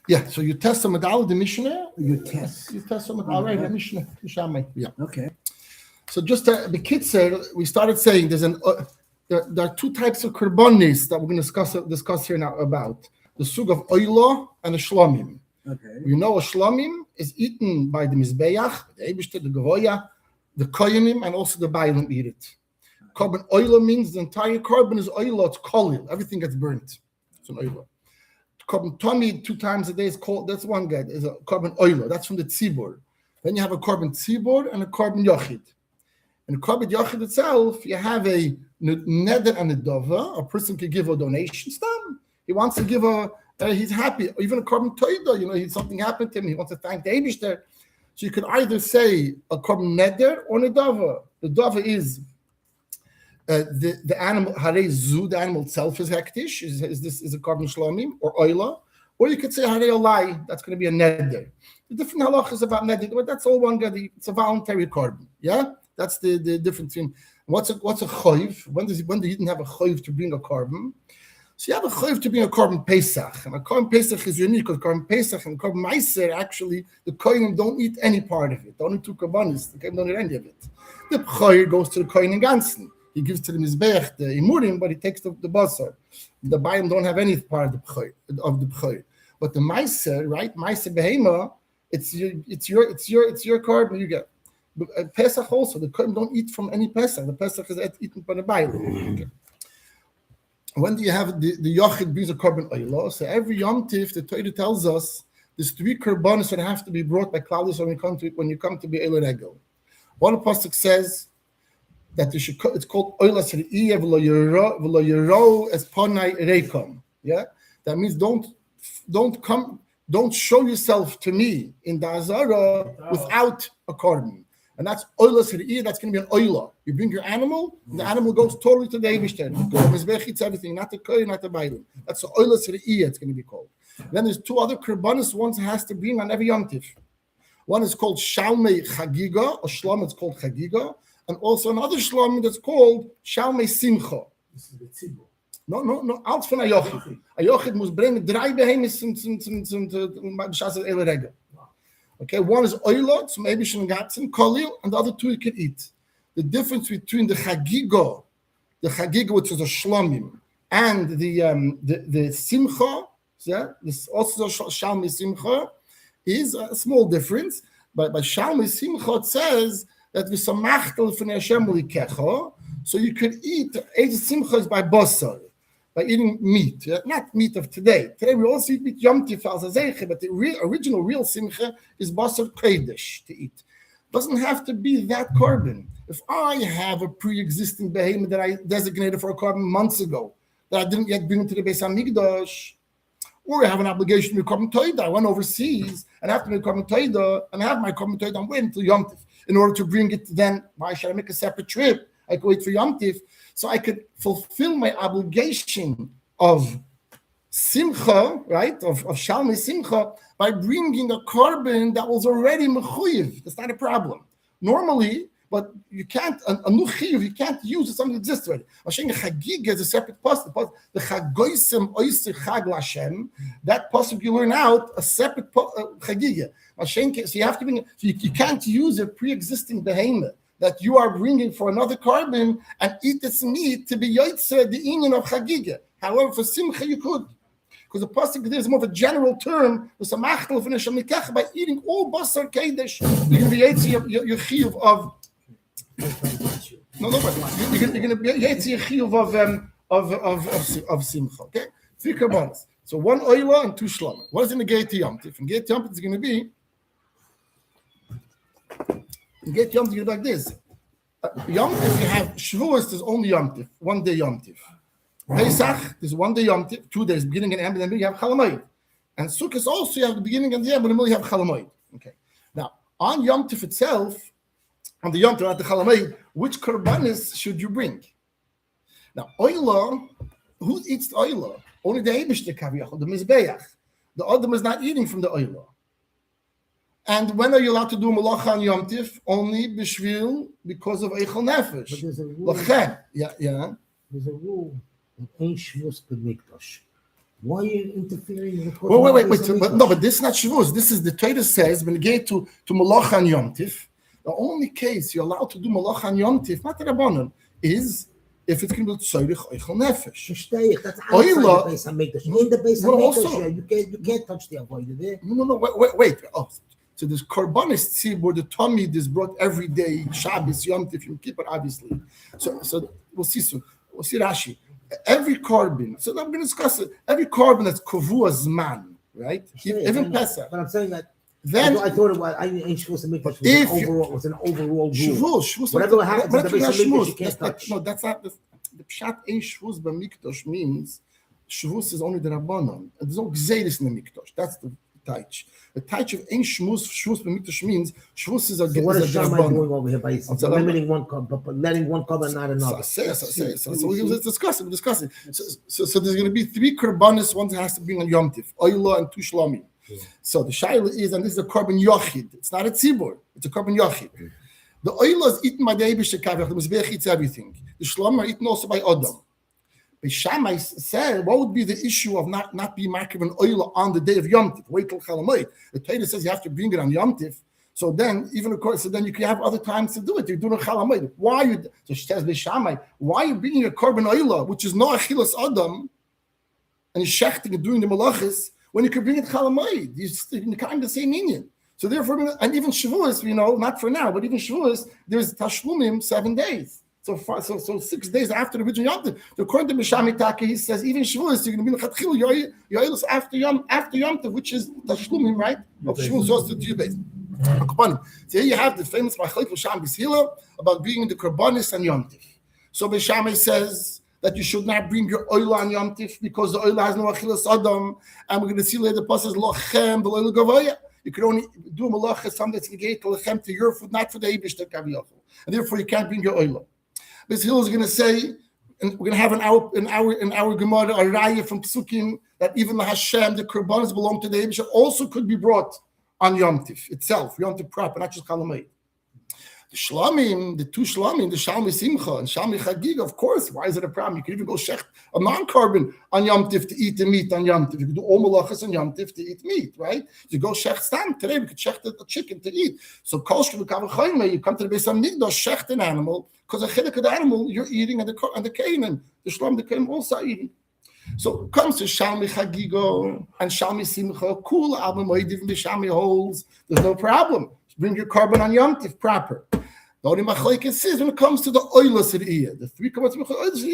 Yeah, so you test them with all the Mishnah. You test them with all right, the Mishnah. Yeah. Okay. So just the Kitzer, we started saying there are two types of korbanis that we're going to discuss here now about the sug of oilo and a shlomim. Okay. You know, a shlomim is eaten by the mizbeach, the ebishter, the gevoya, the koyanim, and also the bailim eat it. Korban oilo means the entire korban is oilo. It's kolil. Everything gets burnt. It's an oilo. Korban Tommy 2 times a day is called, that's one guy, is a korban oilo. That's from the tzibur. Then you have a korban tzibur and a korban yochid. In the korban yochid itself, you have a neder and a dova. A person can give a donation stam. He wants to give he's happy. Even a korban toida, something happened to him. He wants to thank the Eibishter. So you could either say a korban neder or a dova. The dova is the animal, harei zu, the animal itself is hektish, is a korban shlomim or oila, or you could say harei olai, that's going to be a neder. The different halachas about neder, but that's all one guy. It's a voluntary korban. Yeah, that's the difference in what's a choiv. When do you didn't have a choiv to bring a korban? So you have a choiv to bring a korban pesach, and a korban pesach is unique because korban pesach and korban meiser actually the kohenim don't eat any part of it. The only 2 korbanos, the kohenim don't eat any of it. The b'choyer goes to the kohen in ganzen. He gives to the mizbeach the imurim, but he takes the basar. The bayim don't have any part of the b'choyer. But the meiser, right? Meiser behema, it's your korban you get. But Pesach also, the kohen don't eat from any Pesach. The Pesach is eaten by the bayim. Okay. When do you have the yochid brings a korban oilo? So every Yom Tif, the Torah tells us there's 3 korbanos that have to be brought by Klal when you come to be Eile Regel. One pasuk says that it's called oilas re'iyah v'lo yero es panai reikom. Yeah, that means don't show yourself to me in the azara without a korban. And that's oilas re'iyah. That's going to be an oila. You bring your animal, and the animal goes totally to the Eibishter. The mizbech eats everything, not the kohen, not the bailim. That's the oilas re'iyah. It's going to be called. Then there's 2 other korbanos. One has to bring on every Yom Tif. One is called shalmei chagiga, or shlom. It's called chagiga. And also another shlom that's called Shalmei Simcha. This is the tzibur. No, out from a yochid. A yochid must bring 3 behemoths to B'shas Eile Regel. Okay, one is oilot, so maybe shengatzim, kolil, and the other 2 you can eat. The difference between the chagiga, which is a shlomim, and the simcha, yeah, this also Shalmei Simcha, is a small difference. But by Shalmei Simcha it says that we samachtel from Hashem likecha, so you could eat. Eid Simcha is by basar, by eating meat, not meat of today. Today we also eat meat Yom Tif al Zazeiche, but the original real Simcha is basar kodesh to eat. Doesn't have to be that korban. If I have a pre-existing behemoth that I designated for a korban months ago that I didn't yet bring to the Beis Hamikdash, or I have an obligation to be korban toida, I went overseas and I have to be korban toida, and I have my korban toida, I'm waiting until Yom Tif. In order to bring it, then why should I make a separate trip? I could wait for Yom Tif, so I could fulfill my obligation of simcha, right, of Shalmei Simcha, by bringing a korban that was already mechuyev. That's not a problem. Normally, but you can't, a nuchiv, you can't use something that exists already. Hashem Chagig is a separate pasuk. The Chagoisem Oyser Chag Lashem, that pasuk you learn out a separate Chagig. So you have to bring, so you can't use a pre-existing behemoth that you are bringing for another korban and eat its meat to be yotzeh the inyan of Chagig. However, for Simcha you could. Because the pasuk there is more of a general term. By eating all basar kedesh, you're going to be yotzeh your chiyuv of. No, but you're going to be yotzeh chiyuv of simcha. Okay, 3 korbanos. So 1 oila and 2 shlom. What is in the Geit Yom Tif? In Geit Yom Tif, it's going to be. In Geit Yom Tif, it's like this. Yom Tif, you have Shavuos. There's only Yom Tif, 1 day Yom Tif. Pesach, there's 1 day Yom Tif, 2 days, beginning and end, and then you have Chalamoid. And Sukkot also, you have the beginning and the end, but in the middle you have Chalamoid. Okay. Now, on Yom Tif itself, on the Yom Tif, at the Chalamoid, which korbanos should you bring? Now, oila, who eats the oila? Only the Eibishter Kaviyach, the Mizbeach. The Adam is not eating from the oila. And when are you allowed to do malacha on Yom Tif? Only b'shvil, because of Eichel Nefesh. But there's a rule. Yeah. There's a rule. Ein Shavuos b'mikdash. Why are you interfering in the course? But this is not Shavuos. This is the Torah says when you get to Malacha and Yom Tif, the only case you're allowed to do Malacha and Yom Tif, not the Rabbanon, is if it's going to be Tzorich Eichel Nefesh. That's outside the Beis Hamikdash. In the Beis Hamikdash, you can't touch the avodah there. No, wait. Oh, so this Korbanis Tzibur, the Talmid is brought every day, Shabbos, Yom Tif, Yom Kippur, obviously. So we'll see soon. We'll see Rashi. Every korban, so I'm going to discuss it. Every korban that's kavua zman, right? Even Pesach. But I'm saying that. Then I thought it was. I ain't Shavuos and Mikdash was an overall rule. Shavuos, whatever happens in the Beis Hamikdash, you can't touch. No, that's not the pshat. Ain't Shavuos b'Mikdash means Shavuos is only the Rabbanon. There's no gzeiris in the Mikdash. That's the taich. The taich of ain't Shavuos b'Mikdash means Shavuos is a. So what is Shammai doing over here by limiting one korban, but letting one korban not another? So let's discuss it. So there's going to be 3 korbanos. One has to bring on Yom Tif, Oila and 2 shlamim. Yeah. So the shaila is, and this is a korban yochid. It's not a tzibur. It's a korban yochid. Mm. The Oila is eaten by the Eibush Kavach. The Mizbeach eats everything. The shlamim are eaten also by Adam. But Shammai said, what would be the issue of not being marked an Oila on the day of Yom Tif? Wait till Chalamoid. The Torah says you have to bring it on Yom Tif. So then, even of course, then you can have other times to do it. You're doing a Chalamoid. Why you? So she says, Shammai, why are you bringing a korban Oila, which is no Achilas Adam, and you're shechting and doing the malachis, when you could bring it Chalamoid? You're kind of the same union. So therefore, and even Shavuos, not for now, but even Shavuos, there's Tashlumim 7 days. So 6 days after the original Yom Tov. According to Mishami Taka, he says even Shavuos, you're going to be Lechatchil Yoilus after Yom Tov, which is Tashlumim, right? Of Shavuos also to you based. So here you have the famous Machlek Sham Bishila about being the Korbanis and Yom Tov. So Mishami says that you should not bring your oil on Yom Tif because the oil has no achilas adam, and we're going to see later the pasuk lochem v'loil gavoya. You can only do a malacha something that's negated lochem to your food, not for the Eibush Kaviyachol, and therefore you can't bring your oil. This Hill is going to say, and we're going to have in our Gemara a raya from Psukim that even the Hashem, the korbanos belong to the Eibush, also could be brought on Yom Tif itself, Yom Tif proper, not just Chalamayit. The shlamim, the 2 shlamim, the shalmi simcha and shalmi chagiga, of course, why is it a problem? You can even go shecht a non-carbon on Yom Tif to eat the meat on Yom Tif. You can do all malachas on Yom Tif to eat meat, right? You go shecht stam today, we could shecht a chicken to eat. So kol shvukava chayme, you come to the Beis Hamikdash, shecht an animal, because a chilek of the animal you're eating, and the kain, the shlam, the kain also eating. So it comes to shalmi chagiga and shalmi simcha, cool album, even the shalmi holes, there's no problem. Bring your korban on Yom Tif proper. The only machlekes is when it comes to the oilus of the 3 korbanos of oilus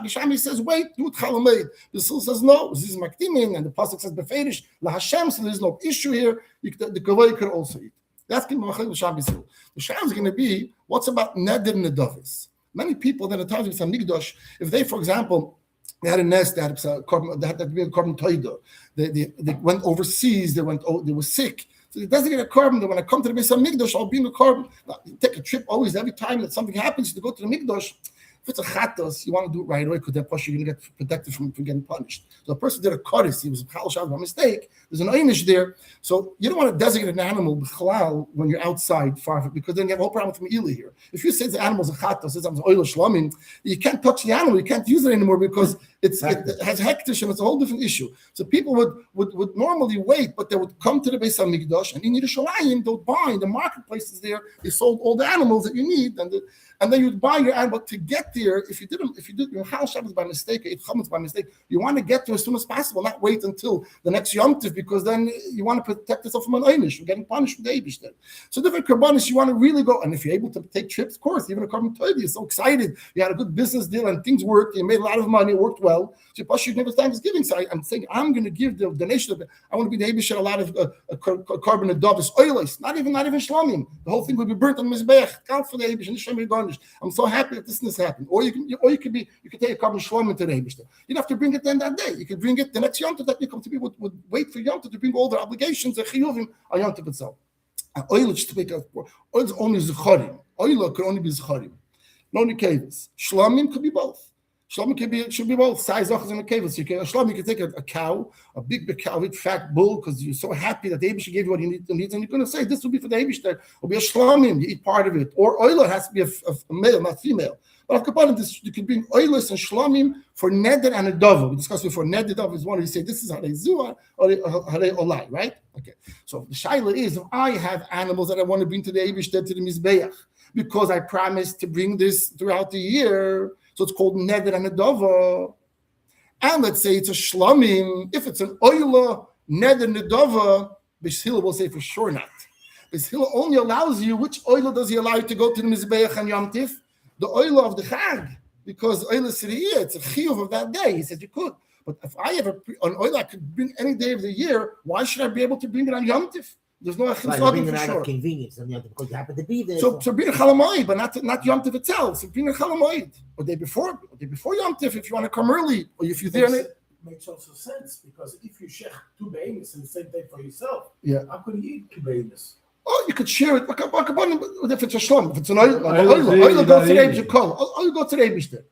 Bishami says, wait, do it chalameid. The Sil says, no, this is makdimin, and the pasuk says beferish la Hashem, so there's no issue here. The kavod could also eat. That's the machlek Bishami Sil. The sham is going to be, what's about neder nedavis? Many people that are times with some migdosh, if they, for example, they had a nest, they had a korban toida. They went overseas, they were sick. So it doesn't get a korban that when I come to the Beis Hamikdash, I'll be in the korban. You take a trip always, every time that something happens, to go to the Mikdash. If it's a chatos, you want to do it right away because that push you're going to get protected from getting punished. So the person did a kaddish, he was a chal shav by mistake. There's an einish there, so you don't want to designate an animal b'chalal when you're outside far from it, because then you have a whole problem with Me'ila here. If you say the animal's a chatos, it's oil shlamim, you can't touch the animal, you can't use it anymore because it has hektish and it's a whole different issue. So people would normally wait, but they would come to the Beis Hamikdash and in Yerushalayim, they'll buy in the marketplaces there. They sold all the animals that you need, and then you'd buy your animal to get there. If you did your chal shabbos by mistake, or eat chametz by mistake, you want to get there as soon as possible, not wait until the next Yom Tov, because then you want to protect yourself from an einish, from getting punished from the Eibush then. So different korbanos, you want to really go, and if you're able to take trips, of course, even a korban toida, you're so excited, you had a good business deal and things worked, you made a lot of money, it worked well. So you never Thanksgiving. So I'm saying I'm going to give the donation of it. I want to be the Eibush a lot of carbon and dovis, oilers, not even shlamim. The whole thing would be burnt on mizbeach. Count for the Eibush and the garnish. I'm so happy that this happened. Or you can take a carbon shlamim to the Eibush. You don't have to bring it then that day. You can bring it the next Yom Tov that you come to people would wait for Yom Tov to bring all their obligations and chiyuvim on Yom Tov itself. Oil to make oil is only zecharim. Oil could only be zecharim. No nikavos. Shlamim could be both. Shlamim should be both size ochas and nikavos. You can take a cow, a big cow, a big fat bull, because you're so happy that the Eibush gave you what he needs, and you're going to say this will be for the Eibush. There will be a shlamim. You eat part of it, or oil has to be a male, not female. But you could bring oilers and shlamim for neder and a dover. We discussed before, neder dover is one who say this is harei zua or harei olai, right? Okay. So the shaila is, if I have animals that I want to bring to the Eibishter, to the Mizbeach, because I promised to bring this throughout the year, so it's called neder and a dover. And let's say it's a shlamim. If it's an oiler, neder and a dover, Beis Hillel will say for sure not. Beis Hillel only allows you, which oiler does he allow you to go to the Mizbeach and Yom Tif? The oil of the Chag, because oil is Siriyah, it's a chiyuv of that day. He said you could. But if I have an oil I could bring any day of the year, why should I be able to bring it on Yom Tif? There's no achim bring it out of convenience on Yom Tif because you happen to be there. So bring a Chalamoid, but not Yom Tif itself. So bring a Chalamoid. Or day before Yom Tif if you want to come early, or if you're there. Makes also sense because if you shech two behemoths in the same day for yourself, how could you eat two behemoths? Oh, you could share it. If it's a shlom, if it's an oil goes to the Eibishter kol. Oil goes to the Eibishter.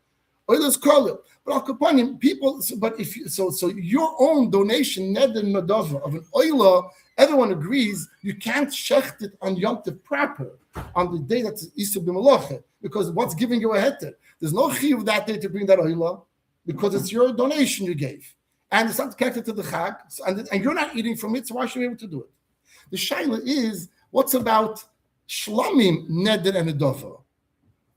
Oil is kol. But al people. But if you, so your own donation neder nadava of an oiler, everyone agrees you can't shecht it on Yom Tov proper on the day that's Easter b'Malacha because what's giving you a heter? There's no chiyuv that day to bring that oiler because it's your donation you gave and it's not connected to the Chag and you're not eating from it. So why should you be able to do it? The shaila is. What's about shlamim, neder, and adova?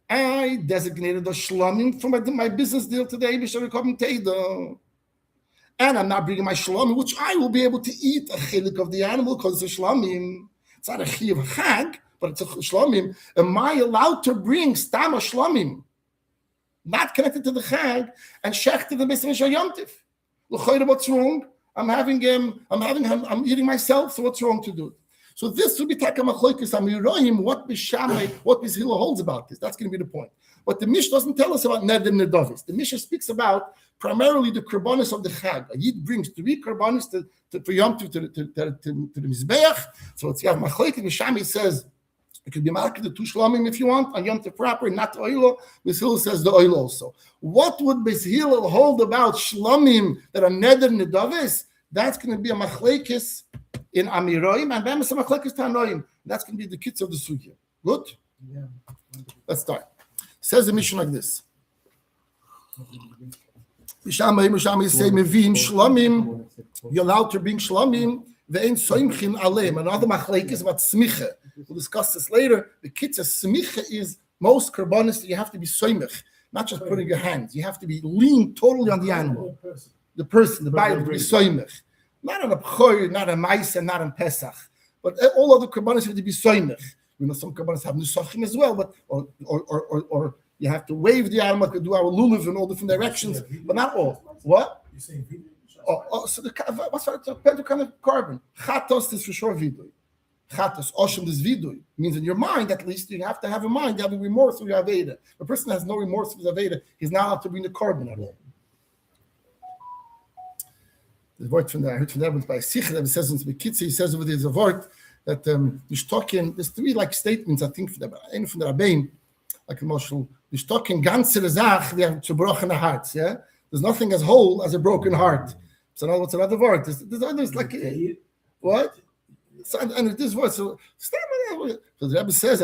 I designated the shlamim for my business deal today, and I'm not bringing my shlamim, which I will be able to eat a chilik of the animal because it's a shlamim. It's not a chi of chag, but it's a shlamim. Am I allowed to bring stam a shlamim, not connected to the chag, and shech to the Mishra Yom Tif? What's wrong? I'm eating myself, so what's wrong to do it? So this would be takamachloikis amiroim. What Beis Hillel holds about this. That's going to be the point. But the Mishnah doesn't tell us about neder nedavis. The Mishnah speaks about primarily the korbanos of the Chag. A Yid brings 3 korbanos for Yom Tov to the Mizbeach. So it's machloikis. Mishami says it could be marked the 2 shlamim if you want on Yom Tov proper, not the oil. Beis Hillel says the oil also. What would Beis Hillel hold about shlamim that are neder nedavis? That's going to be a machlekes in Amiroim, and then some machlekes Tanoim. That's going to be the kids of the sugya. Good? Yeah. Let's start. Says the mission like this. Mishami say mevim shlamim. You're allowed to bring shlamim. Ve'en soimchin aleim. Another machlekes about smicha. We'll discuss this later. The kids of smicha is most karbonis that you have to be soimich, not just putting your hands. You have to be lean totally on the animal. The person, the Bible, to be soimich. Not on a B'chor, not on Maisa, not on Pesach. But all other Karbanos have to be soimich. You know, some Karbanos have Nusachim as well, but or you have to wave the animal, do our lulav in all different directions, but not all. What? You're saying vidui? So what's the kind of carbon? Chatos is for sure vidui. Chatos, Oshem is vidui. Means in your mind, at least, you have to have a mind, you have a remorse for your Aveda. If a person has no remorse for his Aveda, he's not allowed to bring the carbon at all. The word from I heard from that by Sikh that says in Bekitzi, he says over there is a word that there's 3 like statements I think from the Rabbein, like emotional Nishtokin ganze Zach, we have zerbrochene hearts, yeah? There's nothing as whole as a broken heart. So now what's another word? There's like what? So, and this word, so the Rebbe says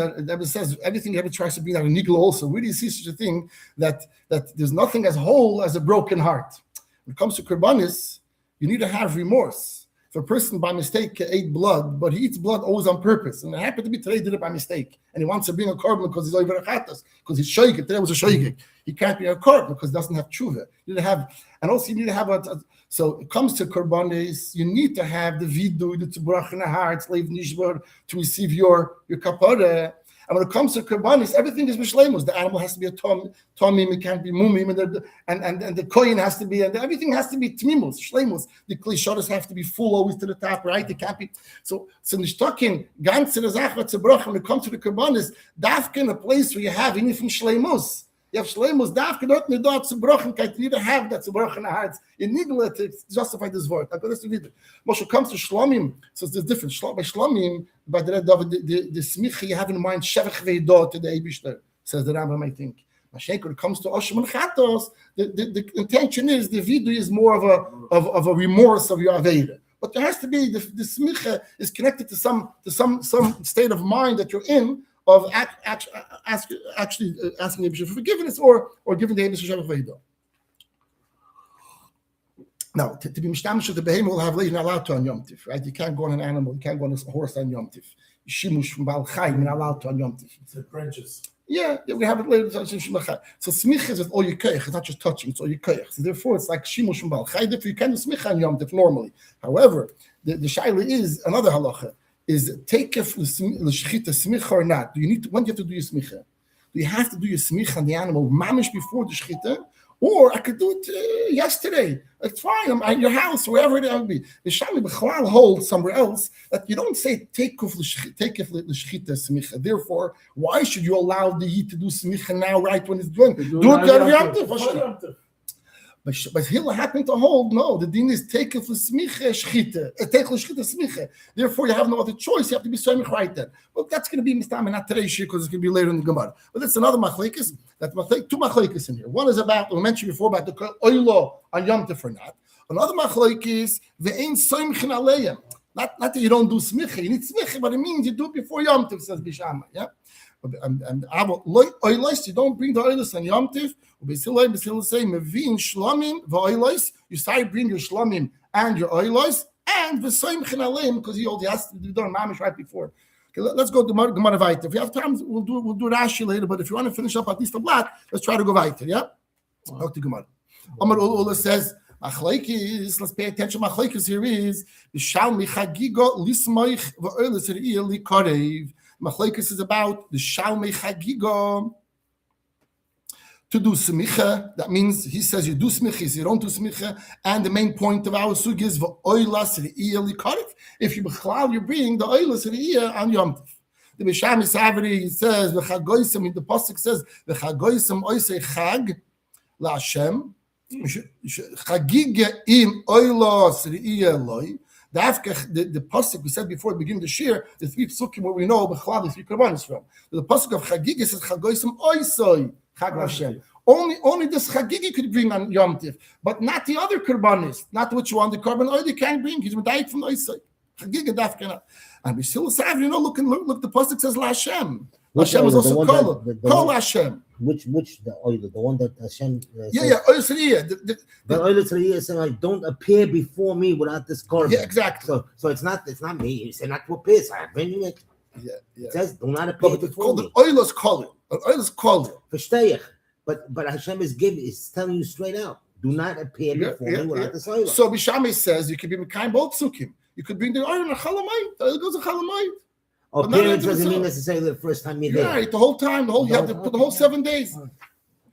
everything Rebbe tries to bring out a nigla also. Where do you see such a thing that there's nothing as whole as a broken heart? When it comes to Kurbanis, you need to have remorse. If a person by mistake ate blood, but he eats blood always on purpose, and it happened to be today did it by mistake, and he wants to bring a korban because he's over a chatas, because he's shoygig. Today was a shoygig. He can't be a korban because he doesn't have tshuva. You need to have, and also you need to have so it comes to korbanis, you need to have the vidu, the tzubrach in the heart, slave nishbar, to receive your kapara. And when it comes to Kurbanis, everything is Mishlemus. The animal has to be a tomim, it can't be mumim, and the koyin has to be, and everything has to be tmimus, shlemus. The klishodas have to be full always to the top, right? It can't be. So nishtokin, ganze the zachvat zebrach, when it comes to the Kurbanis, dafka in a place where you have anything shlemus. You have shlemus, dafka dort ne dort zebrach, you need to have that zebrach in the hearts. You need to justify this word. Moshe comes to shlomim, so there's different. By shlomim, by the smicha you have in mind shevach veidot to the Eibishter, says the Rambam, I think. Mashenk, when it comes to Oshem and Chatos, the intention is the vidu is more of a remorse of your Aveda. But there has to be the smicha is connected to some state of mind that you're in of actually asking the Abishah for forgiveness or giving the Abishah Shabbat Veda. Now, to be mishtamish, the behemoth will have you're not allowed to on Yom Tif, right? You can't go on an animal, you can't go on a horse on Yom Tif. Shimush from Baal Chai, you're not allowed to on Yom Tif. It's the branches. Yeah, we have it later. So smicha is with all your koyach. It's not just touching; it's all your koyach. So therefore, it's like shimush from Baal Chai. Therefore, you can do smicha on Yom Tif normally. However, the shaila is another halacha: is takef l'shchita smicha or not? Do you need to? When do you have to do your smicha? Do you have to do your smicha on the animal mamish before the shchita? Or I could do it yesterday. It's fine. I'm at your house, wherever it would be. The Shami B'chalal holds somewhere else that you don't say take off the shchita smicha. Therefore, why should you allow the yid to do smicha now, right when it's doing? Do it Yom Tov. But he'll happen to hold no. The din is take off the smicha shchita. Take off the shchita smicha. Therefore, you have no other choice. You have to be samich right then. Well, that's going to be mistam and not today's shir because it's going to be later in the Gemara. But that's another machlekes. Two machlekes in here. One is about we mentioned before about the oilo on Yom Tov or not. Another machlekes ve'ein soimchin aleim. Not that you don't do smicha. You need smicha, but it means you do it before Yom Tov. Says Bishama. Yeah. And oilos, you don't bring the oilos on Yom Tov. Besil say mevin shlamim v'oilos. You start bring your shlamim and your oilos and v'soimchin aleim because he has to be done mamish right before. Okay, let's go to Gemara Beitza. If we have time, we'll do Rashi later. But if you want to finish up at least a blot, let's try to go Beitza. Yeah, talk to Gemara. Amar Ula says, "Machlekes." Let's pay attention. Machlekes here is B'shal michagiga lismoich v'oilos re'iyah likarev. Machlekes is about the shal michagiga to do smicha. That means he says you do smicha, you don't do smicha. And the main point of our sugi is v'oilas re'iyah likarev. If you b'chlal, you bring the oilas re'iyah on Yom Tov. The Bishami Savri says v'chagoisem. The pasuk says v'chagoisem oisei chag la'Hashem chagiga im oilas re'iyah loy. The pasuk we said before the beginning of the shir, the three psukim where we know b'chlal the three korbanos from. The pasuk of chagiga says chagoisem oisei chag la'Hashem. Only this chagigi could bring on Yom Tiv, but not the other korbanos, not which one the korban oil you can't bring. He's died from oisei. Chagiga dafkana. And we still have, look. The pasuk says LaHashem. Hashem is also call Hashem. Which the oil, the one that Hashem says, oil tzriyah. The oil tzriyah saying like, don't appear before me without this korban. Yeah, exactly. So it's not me. You say not to appear. So I'm bringing it. Yeah. It says do not appear before me. Oil is called. Oil is called. But Hashem is telling you straight out, do not appear before me without this oil. So Bishami says you can be Mekayim both psukim. You could bring the oil in a chalamayit. The oil goes in chalamayit. Appearance doesn't mean necessarily the first time you're there. Right, the whole time, you have to put the whole 7 days.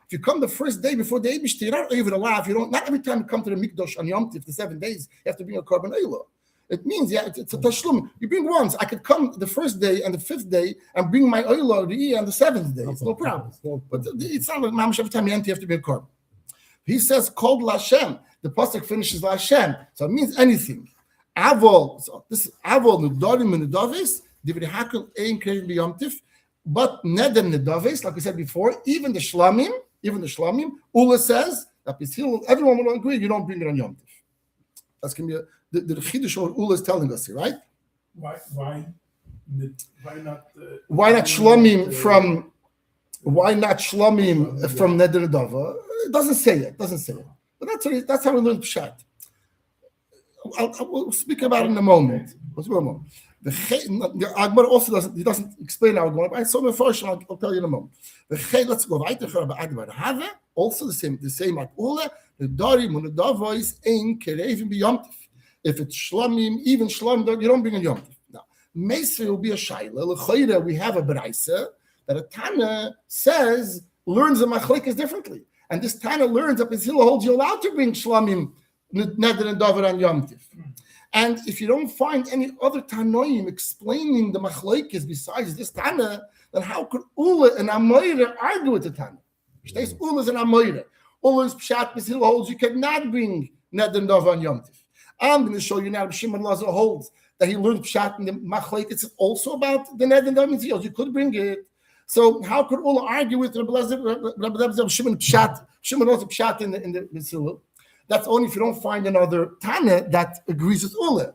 If you come the first day before the Eibishter, you're not even allowed. Not every time you come to the Mikdash on Yom Tiv, the 7 days, you have to bring a korban oila. It means, it's a tashlum. You bring once. I could come the first day and the 5th day and bring my oila on the 7th day. It's no problem. But it's not like mamash every time you have to bring a korban. He says, called LaHashem. The pasuk finishes LaHashem. So it means anything. Avol. So this is Avol Nudarim and Nudavis. Divrei Hakel Ein Krev B'Yom Tiv. But Neder Nudavis, like we said before, even the Shlamim, Ula says that everyone will agree you don't bring it on Yom Tiv. That's going to be the Chiddush or Ula is telling us here, right? Why not? Why not Shlamim from? Why not Shlamim from Neder Dava? It doesn't say it. But that's how we learn Pshat. We'll speak about it in a moment. The Agmar also doesn't explain how Agmar, but so first I'll tell you in a moment. Let's go weiter for Agmar. Have also the same like Ula. The Dari Munadava is ein Kerevim B'Yom Tiv. If it's Shlamim, even Shlam, you don't bring a Yom Tiv. Now, Meisri will be a Shaila. L'choira, we have a Braisa that a Tana learns the Machlekes differently. And this Tana learns that Hillel holds you allowed to bring Shlamim, Neder and Davar and Yom Tiv. And if you don't find any other Tanoim explaining the Machlekes besides this Tana, then how could Ula and Amoira argue with the Tana? Stays Ula and Amoira. Ula's Pshat Hillel holds you cannot bring Neder and Davar and Yom Tiv. I'm going to show you now Shimon Lazar holds that he learned Pshat in the Machlekes. It's also about the Neder and Davar. You could bring it. So how could Ula argue with Rabbi Shimon Pshat? Shimon knows Pshat in the Hillel. That's only if you don't find another Tana that agrees with Ula.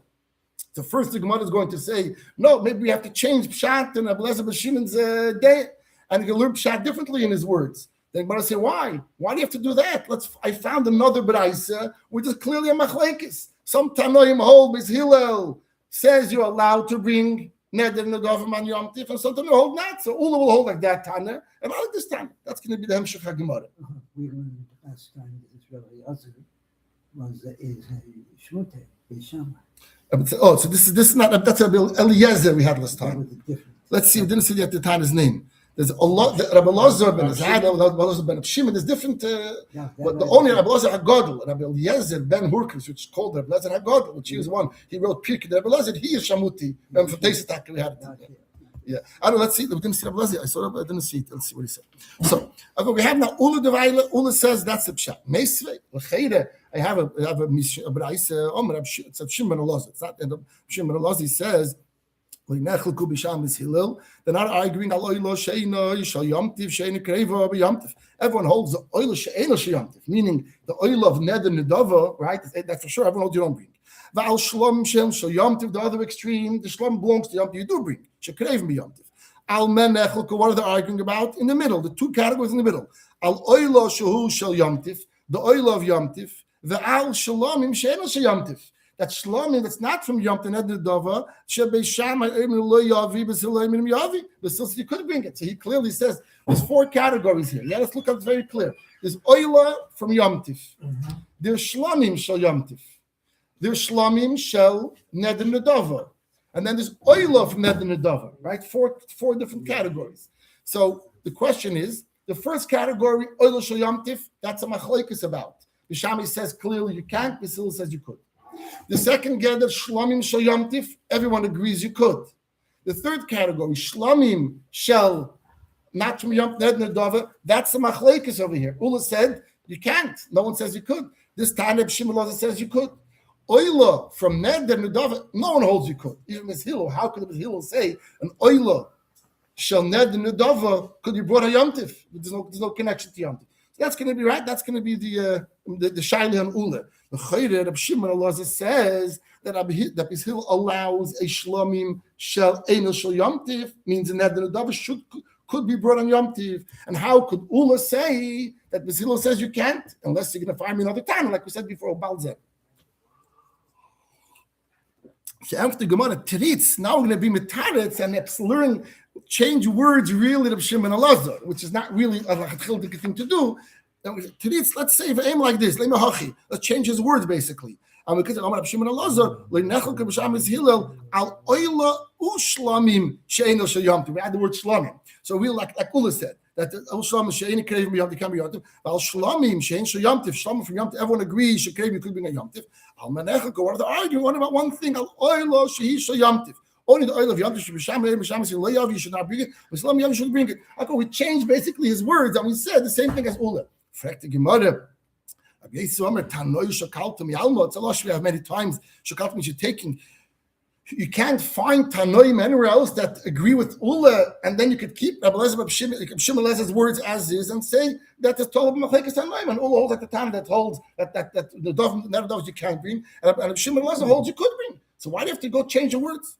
So first the Gemara is going to say, no, maybe we have to change Pshat and Abelazar Bashimon's day, and you can learn Pshat differently in his words. Then Gemara say, why? Why do you have to do that? I found another Braisa, which is clearly a Machlekes. Some Tanoim hold, Beis Hillel says you're allowed to bring Neder Nedav Man Yom Tif, and some Tanoim hold not. So Ula will hold like that Tana, and I like this Tana. That's going to be the Hemshech HaGemara. We learned last time that Israeli Azir is a Shmute, a Shammai. Oh, so this is not that's Eliezer we had last time. Let's see. We didn't see at the Tana's name. There's a lot. Rabbi Elazar ben Zada, Rabbi Elazar ben Shimon. There's different. But the only Rabbi Elazar Hagadol, Rabbi Eliezer ben Hurkos, which is called Rabbi Elazar Hagadol, which he was one. He wrote Pirkei. Rabbi Elazar, he is Shamuti. From Teisatak we had it. Yeah, I don't know. Let's see. We didn't see Rabbi Elazar. I saw Rabbi. I didn't see it. Let's see what he said. So okay, we have now Ula Devaila. Ula says that's the pshat. Meisvei l'cheire. I have a Braisa. It's a Shimon Elazar. It's not. And Shimon Elazar says. They're not arguing. Everyone holds the oil sheyamtiv, meaning the oil of neder nedava, right? That's for sure. Everyone holds you don't bring. Va'al shlom shem sheyamtiv, the other extreme, the shlom belongs to yamtiv. You do bring. Shekreiv b'yamtiv. Al menech. Look, what are they arguing about? In the middle, the two categories in the middle. Al oil shehu shel yamtiv, the oil of yamtiv. Va'al shlomim she'eno sheyamtiv. That shlamim that's not from Yom Tov Nedava shebei Shammai lo yavi b'silayim yavi. But still, you could bring it. So he clearly says there's four categories here. Yeah, let's look up. It's very clear. There's oila from Yom Tiv. There's shlamim shel Yom Tiv. There's shlamim shel Neder Nedava, and then there's oila from Neder Nedava. Right, four different categories. So the question is, the first category oila shel Yom Tiv. That's a machlekes about. The Shammai says clearly you can't. Basil says you could. The second gather, shlamim shel yom tif, everyone agrees you could. The third category, shlamim shel, not from yom neder nedava, that's the machlekes over here. Ula said you can't. No one says you could. This Taneb Shimon Elazar says you could. Oila from neder nedava, no one holds you could. Even Ms. Hillel, how could Ms. Hillel say an oila shel neder nedava could be brought a yom tif? There's no connection to yom tif. So that's going to be right. That's going to be the shaila and Ula. The Chayre, Reb Shimon Elazar says that Beis Hillel allows a shlamim shel enel shel yom tiv, means in that the nedava could be brought on yom tiv. And how could Ula say that Beis Hillel says you can't unless you're going to find me another time, like we said before, Balzeh. So after Gemara Teritz, now we're going to be metaretz and learn change words really to Shimon Elazar, which is not really a childik thing to do. Teritz, let's say aim like this. Let's change his words basically. And because of Shimon Elazar, al oila ushlamim she'eno sheyamtiv. We add the word shlamim. So we like Ula said that shlamim she'eni kreivim b'yamtiv can be yamtiv. Al shlamim she'en sheyamtiv. Shlamim from yamtiv. Everyone agrees she'kreivim could be a yamtiv. Al menechel. What are they arguing? What about one thing? Al oila she'i sheyamtiv. Only the oil of yamtiv should be shammai. Shammai say layav. You should not bring it. But shlamim yamtiv should bring it. Okay, we changed basically his words and we said the same thing as Ula. Fragt the Gemara. It's a losh we have many times. Shakaltim you're taking. You can't find Tanoim anywhere else that agree with Ula, and then you could keep Rabbi Shimon Elazar's words as is and say that the Torah Machlekes Tanoim, and Ula holds at the time that holds that the dove you can't bring, and Shimon Elazar holds you could bring. So why do you have to go change the words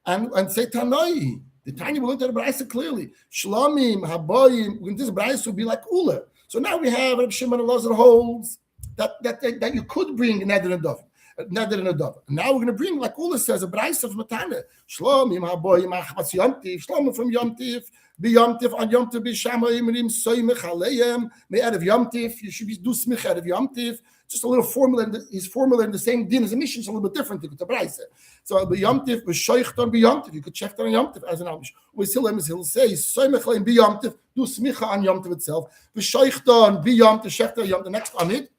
and say Tanoi? The tiny will look at the Braisa clearly. Shlamim Habayim. This Braisa would be like Ula. So now we have Rabbi Shimon Elazar holds that you could bring Neder Nedava. Now we're going to bring, like Ula says, a Braisa of Matana. Shlomim haboyim achmas yomtiv. Shlomim from yomtiv. Be yomtiv on yomtiv. Be shamayim rim soymech aleim. May out of yomtiv. You should be do smich out of yomtiv. Just a little formula. His formula in the same din as a mission. It's a little bit different to the Braisa. So be yomtiv. Be shoichton be yomtiv. You could check that on yomtiv as an amish. He'll say soymech aleim be yomtiv. Do smicha on yomtiv itself. Be shoichton be yomtiv. Shechter yomtiv. The next on it.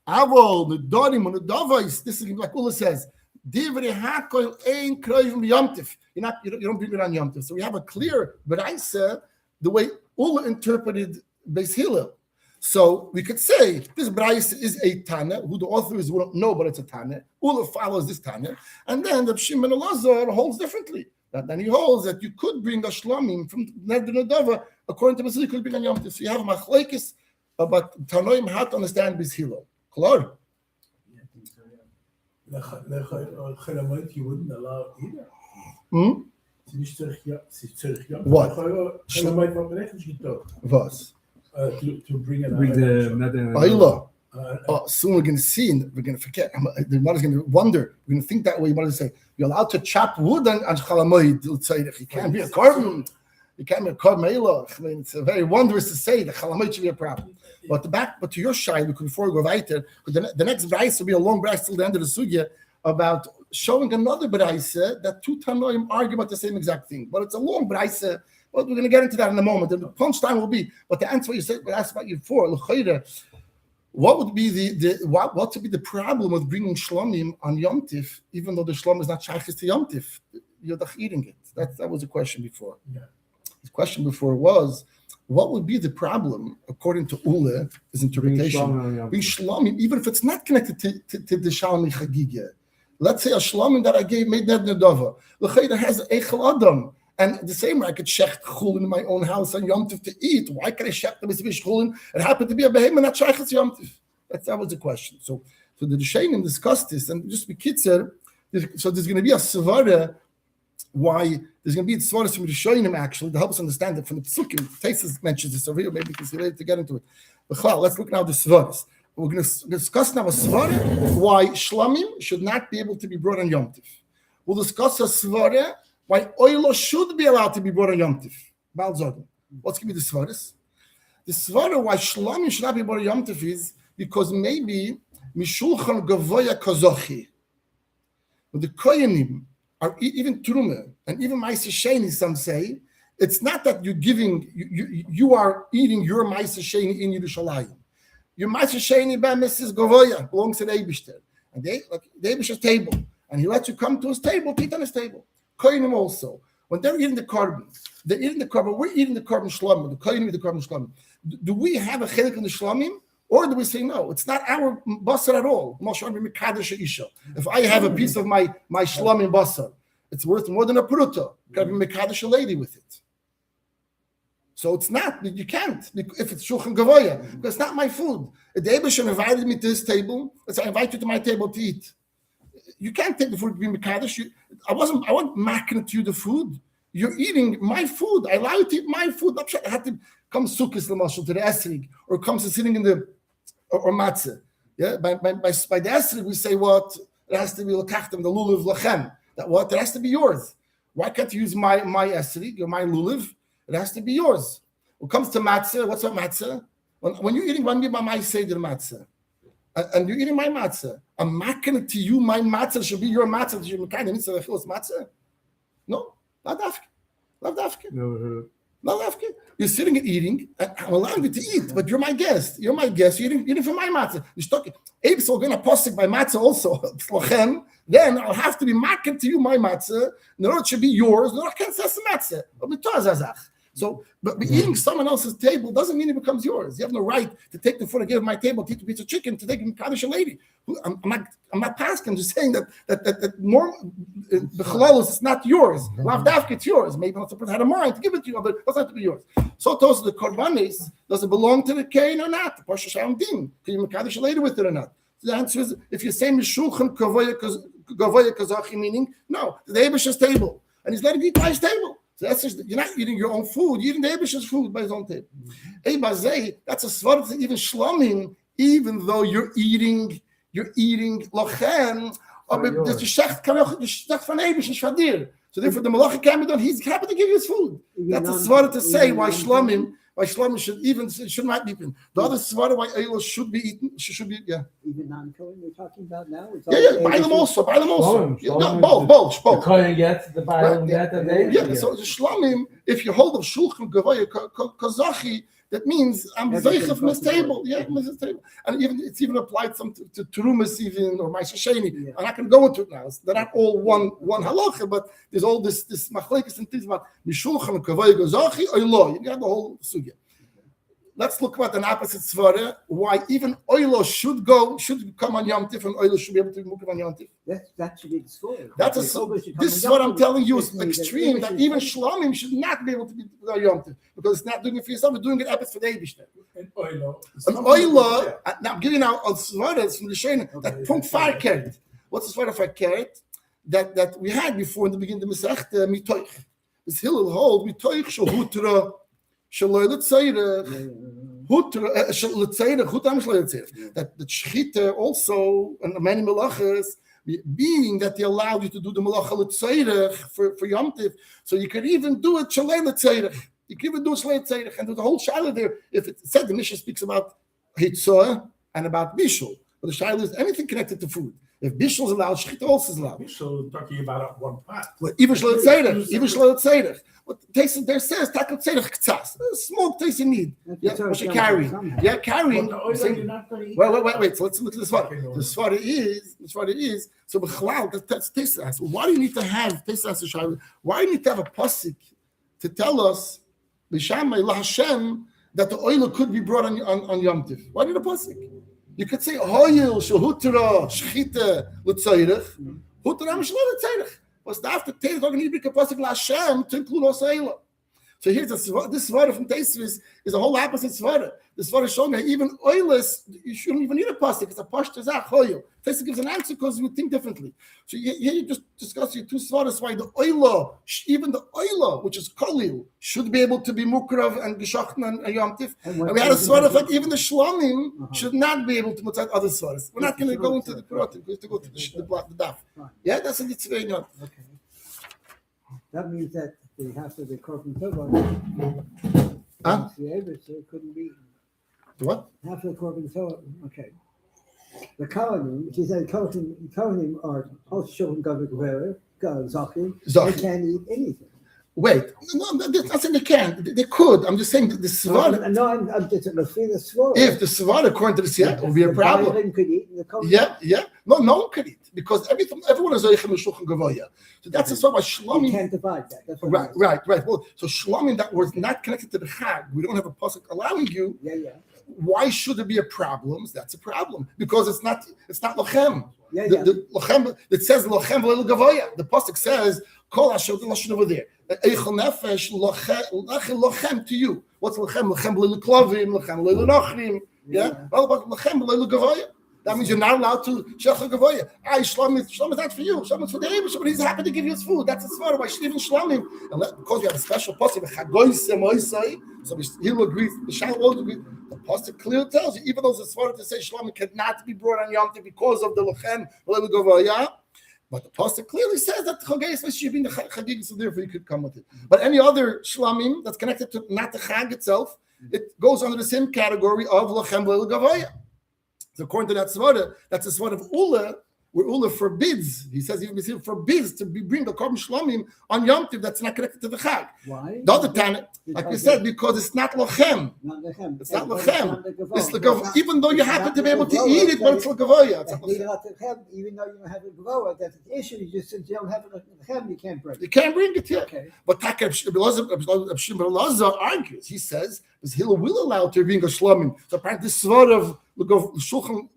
Avol, the Dorim, and the Davais, this is like Ula says, Divri Hakoil Ein Kroivim Yomtiv. You don't bring it on Yomtiv. So we have a clear Braisa, the way Ula interpreted Beis Hillel. So we could say this Braisa is a Tana, who the author is, we don't know, but it's a Tana. Ula follows this Tana. And then the Shimon Elazar holds differently. Then he holds that you could bring a Shlamim from Neder Nedava, according to Beis Hillel, you could bring on Yomtiv. So you have a Machlekes about Tanoim, how to understand Beis Hillel. Klar. Chalamite, you wouldn't allow either. What? Chalamite van berekening getoogd. Was? To bring it Baila. Soon we're going to see, and we're going to forget. The mother's going to wonder. We're going to think that way. Your mother say, you're allowed to chop wood on Chalamoid. You can't be a carbon. You can't be a carbon. I mean, it's very wondrous to say that Chalamoid should be a problem. But to your side, before we go weiter, the next Braisa will be a long Braisa till the end of the Sugya about showing another Braisa that two Tanoim argue about the same exact thing. But it's a long Braisa. But we're going to get into that in a moment. And the punchline will be, but to answer what you said, what I asked about you before, what would be what would be the problem with bringing shlomim on Yom Tif, even though the shlom is not shaykhis to Yom Tif? You're eating it. That was a question before. Yeah. The question before was, what would be the problem, according to Ule, his interpretation, bring shlomim, even if it's not connected to the shalom chagigah. Let's say a shlomim that I gave made ned nedava. L'chayda has eichel adam. And the same way I could shecht chulin in my own house on Yom Tov to eat. Why can I shecht the b'svish chulin? It happened to be a behemoth, not sheiches Yom Tov. That was the question. So the Rishonim discussed this, and just be kitzer. So there's going to be a svara. Why there's going to be a svara from Rishonim actually to help us understand it from the Psukim. Taisus mentions this over here. Maybe we can see later to get into it. But let's look now at the svaras. We're going to discuss now a svara why shlamim should not be able to be brought on Yom Tov. We'll discuss a svara why oilo should be allowed to be brought on Yom Tif. What's going to be the svaras? The svara why shlamim should not be brought on Yom Tif is because maybe mishulchan gavoya kazochi. But the koyanim are even truma and even ma'aser sheni. Some say it's not that you're giving. You are eating your ma'aser sheni in Yerushalayim. Your ma'aser sheni by Mrs. Gavoya belongs to the Eibishter, and the Eibishter's table, and he lets you come to his table, to eat on his table. Koyanim also, when they're eating the carbon, we're eating the carbon shlomim, the koyanim eat the carbon shlomim. Do we have a chelik in the shlomim, or do we say no? It's not our basar at all. If I have a piece of my shlomim basar, it's worth more than a pruta. Can be mekadosh a lady with it. So it's not. You can't if it's shulchan gavoya because it's not my food. The Eibusher invited me to his table. Let's say I invite you to my table to eat. You can't take the food to be mekadosh. I wasn't marketing to you the food. You're eating my food. I allow you to eat my food. Not sure I had to come sukkis to the esrig or comes to sitting in the or matzah. Yeah, by the esrig we say what it has to be l'kachtem the lulav lachem. That what it has to be yours. Why can't you use my esrig or my lulav? It has to be yours. When it comes to matzah, what's a matzah? When you're eating one by my seder matzah. And you're eating my matzah. I'm making to you my matzah should be your matzah. Matzah? No, not dafke. You're sitting and eating. And I'm allowing you to eat, but you're my guest. You're You're eating for my matzah. You're stuck. If so, going to posik by matzah also. Then I'll have to be making to you my matzah. No, it should be yours. No, I can't say matzah. So, but eating someone else's table doesn't mean it becomes yours. You have no right to take the food I gave my table, to eat a piece of chicken, to take a kaddish a lady. I'm not passing. I'm just saying that the chalalos is not yours. Lavdafka, it's yours. Maybe not supposed to have a mind to give it to you, but it doesn't have to be yours. So those the korbanis, does it belong to the kain or not? The pasha sham din. Can you make kaddish a lady with it or not? So the answer is, if you say mishulchan kavoya kazachi, meaning no, the Eibusher's table, and he's letting you eat by his table. So that's just, you're not eating your own food. You're eating the Eibusher's food by his own table. That's a svara to even shlomim, even though you're eating lochem. The shecht from Eibusher shvadir. So therefore, the malacha can be done. He's happy to give you his food. That's a svara to say why shlomim should not be eaten. The other svara why oil should be eaten. Should be Even non-kohen we're talking about now. Buy them also. Both. The kohen gets, the Bible gets, and they So the shlomim, if you hold of shulchan gavoya kazachi, that means I'm zeicha from his table. Yeah, from his table. And it's even applied some to Terumas even or Ma'aser Sheni. Yeah. I'm not going to go into it now. They're not all one halacha, but there's all this machlekes and things about mishulchan kavay gazachi oilo. You got the whole sugya. Let's look about an opposite svara. Why even oilo should come on Yom Tif and oilo should be able to move on Yom Tif. That should be the story. This is what I'm telling you is extreme. That even shlomim should not be able to be on Yom Tif because it's not doing it for yourself. It's doing it opposite for the Eibishter. And oilo. Now I'm giving out on svaras from the Shana that punkt far carried. What's the svara for carrot that we had before in the beginning of the Masech mitoich? This Hillel hold mitoich shahutra shaloy letzayre hutra letzayre hutam shaloy letzayre. That the shechita also and many malachas, being that they allowed you to do the malacha letzayre for Yom Tiv, so you could even do it shaloy letzayre. You can even do shaloy letzayre, and there's a whole shaila there. If it said the Mishnah speaks about hitzah and about bishul, but the shaila is anything connected to food. If bishul is allowed, shechita also is allowed. Bishul talking about one pot. Even shlo tzedek. What taste there says takel tzedek ktsas. Small taste you need. Yeah, what you carry. Yeah, carrying. But the oil you're not going to eat. Wait. So let's look at the svara. The svara is so b'chalal. That's taste us. Why do you need to have taste us? Why do you need to have a pasuk to tell us b'shamay laHashem that the oil could be brought on Yom Tiv? Why need a pasuk? You could say hoyil shehutra shchita l'tzayrich hutra mishlo l'tzayrich. What's the after Taylor talking to be kapasik laHashem to include also oil? So here's this svara from Taisvis is a whole opposite svara. The svara is showing that even oilless, you shouldn't even need a pasuk. It's a pashta zach hoyil. Taisvis gives an answer because you would think differently. So here you just discuss your two svaras why the oila, even the oila, which is kolil, should be able to be mukrav and geshachten and yom tif. And we had a svara that even the shlomim should not be able to put out other svaras. We're not going to go into the Quran. We have to go to the daf. Yeah, that's a mitzvah. Okay. That means that they have to be korban tova. So it couldn't be What? half of the korban tova. Okay. The Kohanim, she said Kohanim are also children of Gevera, Zachim. They can't eat anything. Wait, no, that's saying they can. They could. I'm just saying that the svara. No, I'm just referring to the svara. If the svara, according to the Siyat, will be a problem. Could eat the Kohanim. Yeah. No one could eat because everyone is Zoichem Shulchan Gavoya. So that's the svara by You Shlomim. can't divide that. That's what Right. Well, so Shlomim that was not connected to the Chag. We don't have a pasuk allowing you. Yeah. Why should there be a problem? That's a problem because it's not lochem. Yeah. The lochem, it says lochem v'leil gavoya. The pasuk says kol asher the lashon over there. Eichel nefesh lochem to you. What's lochem? Lochem v'leil klavim, lochem v'leil nachrim. Yeah. Well, about lochem v'leil gavoya. That means you're not allowed to shechel gavoya. Shlomim is not for you. Shlomim is for the Eibush, but he's happy to give you his food. That's a svara by Shliv and Shlomim. And because we have a special pasuk, so he'll agree. The Shal will agree. The pasuk clearly tells you, even though it's a svara to say Shlomim cannot be brought on Yom Tov because of the lochem v'leil gavoya, but the pasuk clearly says that chagayis v'shivin the chagig, so therefore you could come with it. But any other Shlomim that's connected to not the chag itself, it goes under the same category of lochem v'leil gavoya. So according to that svara, that's a svara of Ula, where Ula forbids. He says he forbids to bring the korban shlomim on Yom Tov that's not connected to the Chag. Why? The other time, like we said, because it's not lochem. It's not lochem. It's lagav. Even though you happen to be able to eat it, but it's lagavoya. Even though you don't have a gavoya, that's the issue. You just since you don't have a lachem, you can't bring it. You can't bring it here. Okay. But Abshim argues. He says because Hillel will allow to bring a shlomim. So apparently, the svara of Shulchan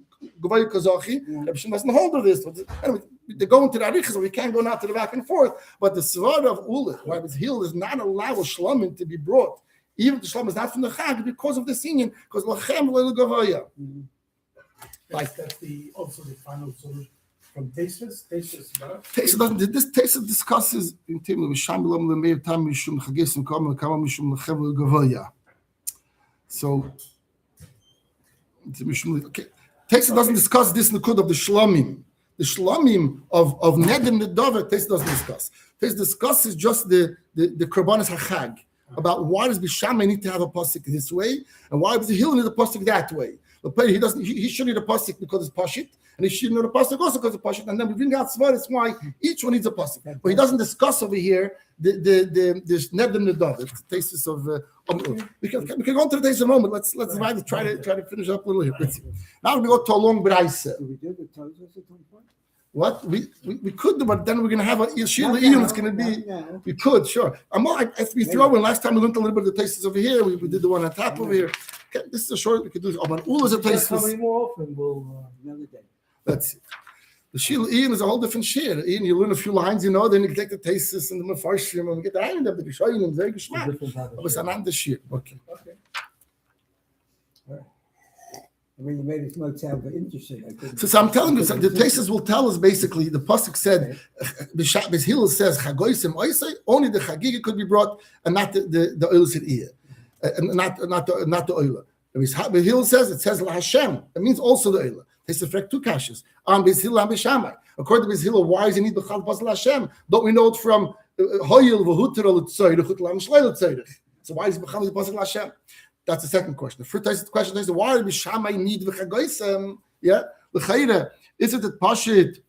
Gavoya Kazachi, Abshim doesn't hold of this. Anyway, they go into the arichas, so we can't go now to the back and forth. But the svara of Ula, why this Hillel does not allow a shlomim to be brought, even if the shlomim is not from the Chag, because of the singing, because lachem leil gavoya. That's also the final solution from Taisvis. Taisvis doesn't. This Taisvis discusses in Timur Misham Lam Lemei Tam Mishum Chagesim Kama Kama Mishum Lachem leil gavoya. So, okay. Taisvis doesn't discuss this nikud of the shlomim. The shlomim of Nedim Nedavet, Taisvis doesn't discuss. Taisvis discusses just the Korbanos HaChag, about why does Bishamai need to have a pasuk this way, and why does Hillel need a pasuk that way. He doesn't. He should need a pasuk because it's pashit, and he should need a pasuk also because it's pashit. And then we bring out svaras why each one needs a pasuk. But he doesn't discuss over here the Nedim Nedavet, the Taisvis of. We can go into the days in a moment. Let's try to finish up a little here. Now we go to a long brayse. What we could do, but then we're going to have a Yeshila Iyun. It's going to be. We could, sure. We throw in. Last time we learned a little bit of the tastes over here. We did the one on top over here. Okay, this is a short. We could do. Ula is a taste. How many more often will another day? Let's see. The Shila Iyun is a whole different shir. Iyun, you learn a few lines, then you take the tastes and the mafarshim, and we get the iron of the Bishayim and very geschmack. But it's another shir. Okay. When you made it more sound interesting. So I'm telling you, the places will tell us basically. The pasuk said, "B'Hillel says chagoysim oisei." Only the chagiga could be brought, and not the oilus ear, and not the oila. B'Hillel says it says la Hashem. It means also the oila. They say two kashas on B'Hillel and B'Shamai. According to B'Hillel, why does he need b'chal pasuk Hashem? Don't we know it from hoyil v'huter l'tzoyrich l'chutlam shleil l'tzoyrich? So why is b'chal pasuk Hashem? That's the second question. The first question is why does B'Shamai need v'chagoysem? Yeah, l'chayre is it that pashit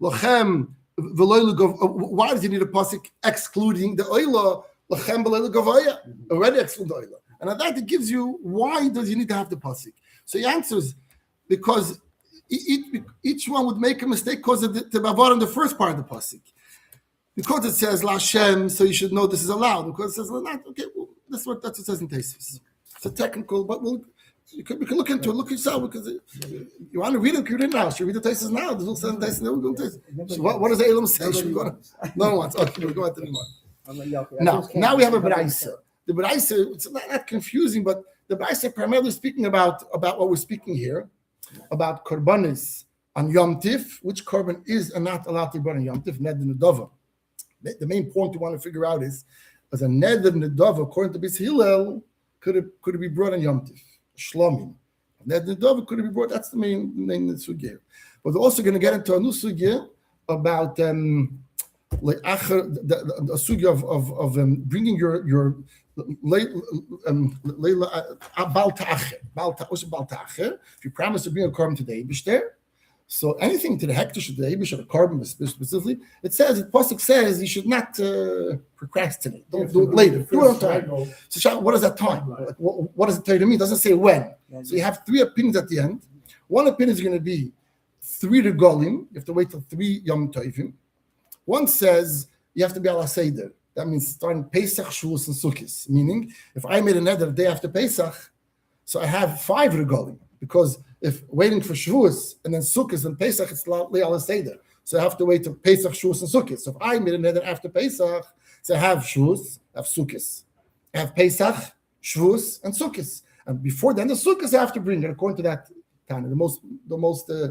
lachem v'loy l'gov? Why does he need a pasuk excluding the oila lachem v'loy l'govaya? Already exclude the oila, and at that it gives you why does he need to have the pasuk? So he answers because each one would make a mistake because of the bavar in the first part of the pasuk. Because it says Lashem, so you should know this is allowed. Because it says not okay. Well, that's what it says in Tesis. It's a technical, but we can look into it. Look yourself because you want to read it. You read it now. Should we read the Tesis now? We'll send Tesis. We'll go Tesis. So what does the Elam say? No one wants. Okay, we'll go on to the one. Now we have a Beitza. The Beitza, it's not confusing, but the Beitza primarily speaking about what we're speaking here, about korbanis on Yom Tif, which korban is and not allowed to be brought on Yom Tif, ned nedava. The main point you want to figure out is, as a ned nedava, according to Beis Hillel, could it be brought on Yom Tif? Shlomim. Ned nedava could it be brought? That's the main sugya. But we're also going to get into a new sugya about the sugya of bringing your Bal Ta'acher. If you promise to bring a korban today, so anything to the hektish of the Eibush or the korban specifically, it says, the pasuk says you should not procrastinate. Don't do it later. Do it on time. So what is that time? Like, what does it tell you to me? It doesn't say when. So you have three opinions at the end. One opinion is going to be 3 regalim. You have to wait till 3 Yom Tovim. One says you have to be ala seder. That means starting Pesach, Shavuos, and Sukkot. Meaning, if I made a neder the day after Pesach, so I have 5 regalim. Because if waiting for Shavuos and then Sukkot and Pesach, it's ala seder. So I have to wait till Pesach, Shavuos, and Sukkot. So if I made a neder after Pesach, so I have Shavuos, I have Sukkot. I have Pesach, Shavuos, and Sukkot. And before the end of Sukkot, I have to bring it according to that Tana, the most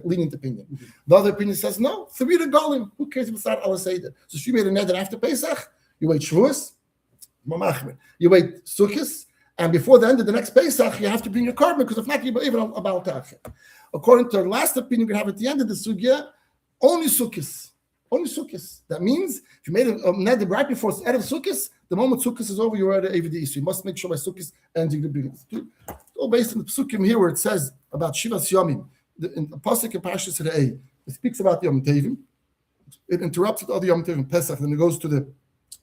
lenient opinion. The other opinion says no, 3 regalim. Who cares if it's not ala seder? So if you made a neder after Pesach, you wait Shavuos, you wait Sukkot, and before the end of the next Pesach, you have to bring your korban, because if not, you're even about Ta'acher. According to the last opinion we can have at the end of the sugya, only Sukkot. Only Sukkot. That means if you made a neder right before it's out of Sukkot, the moment Sukkot is over, you're at AVD. So you must make sure by Sukkot ends you bring it. All based on the Psukim here where it says about Shivas Yomim. In the Pasuk in Parashas Re'eh, it speaks about the Yom Tovim. It interrupts with other Yom Tovim, Pesach, then it goes to the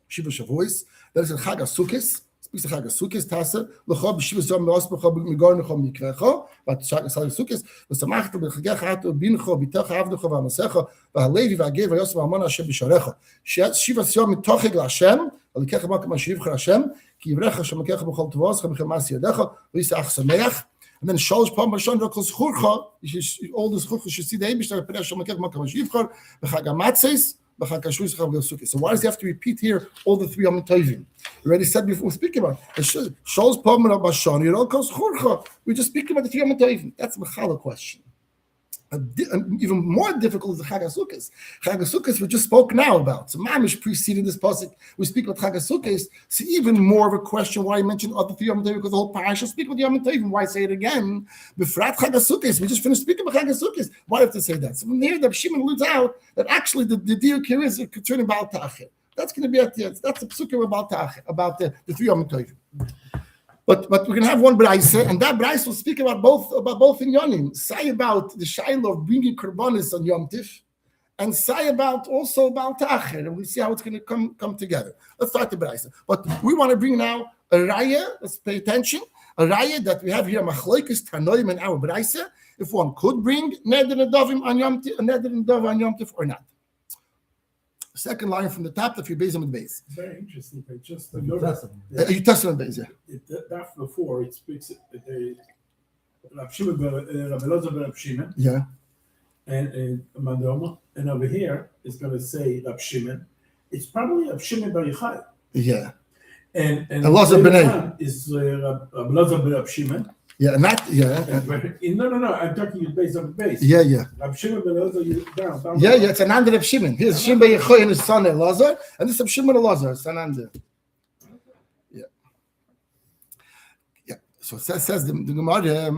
Shiva Shavuos. Then it's a Chag HaSukkos. Speaks of Chag HaSukkos. Tasa l'chol b'Shivas Yom me'ospa chol b'migor nechol mikvecho. But Chag HaSukkos v'samachta b'chagecha ato bincho b'techa avdecho v'amasecha v'halevi v'agev v'yosef v'amon Hashem b'sharecha. Shivas Yom mitocheg l'Hashem v'likecha makam ha'shivcha Hashem ki yivrecha Hashem l'kecha b'chol tovoscha b'chem masi yadecha v'yisach sameach. And then Shalosh Pam Bashon Rokos Churcha, all this Churcha should see the Eibush that Pereh Hashem l'kecha makam ha'shivcha b'chag ha'matzes. So why does he have to repeat here all the 3 Yom Tovim? We already said before we speak about it. We're just speaking about the 3 Yom Tovim. That's a Mechala question. And even more difficult is the Chag HaSukkos. Chag HaSukkos we just spoke now about. So Mamish preceding this pasuk, we speak about Chag HaSukkos. So even more of a question why he mentioned other 3 Yom Tovim, because the whole parasha speak about Yom Tovim. Why say it again? Befrat Chag HaSukkos. We just finished speaking about Chag HaSukkos. Why have to say that? So from there, the Shimon alludes out that actually the diuk here is concerning Baal Ta'acher. That's going to be at the end. That's a psukim about Ta'acher, about the 3 Yom Tovim. But we're going to have one Beitza, and that Beitza will speak about both in Yonim. Say about the Shaila of bringing Korbanis on Yom Tif, and say about also about Ta'acher, and we'll see how it's going to come together. Let's start the Beitza. But we want to bring now a Raya, let's pay attention, a Raya that we have here, Machlokes Tanoim in our Beitza, if one could bring Neder Nedavim on Yom Tif, Neder Nedav on Yom Tif or not. Second line from the top, if you're based on the base. Very interesting. Just you Testament base, yeah. That before it speaks Rab Shimon ben Rab Shimon. Yeah. And Madoma, and over here it's going to say Rab Shimon. It's probably Rab Shimon bar Yochai. Yeah. And Elazar ben is Rab Elazar ben Rab Shimon. Yeah, and that, No. I'm talking based on the base. Yeah. Rab Shimon ben Elazar, you down. Yeah, it's an under of Shimon. Here's Shimon ben Yechoy and his son Elazar, and this is Shimon Elazar. It's an under. Yeah. So it says the Gemara.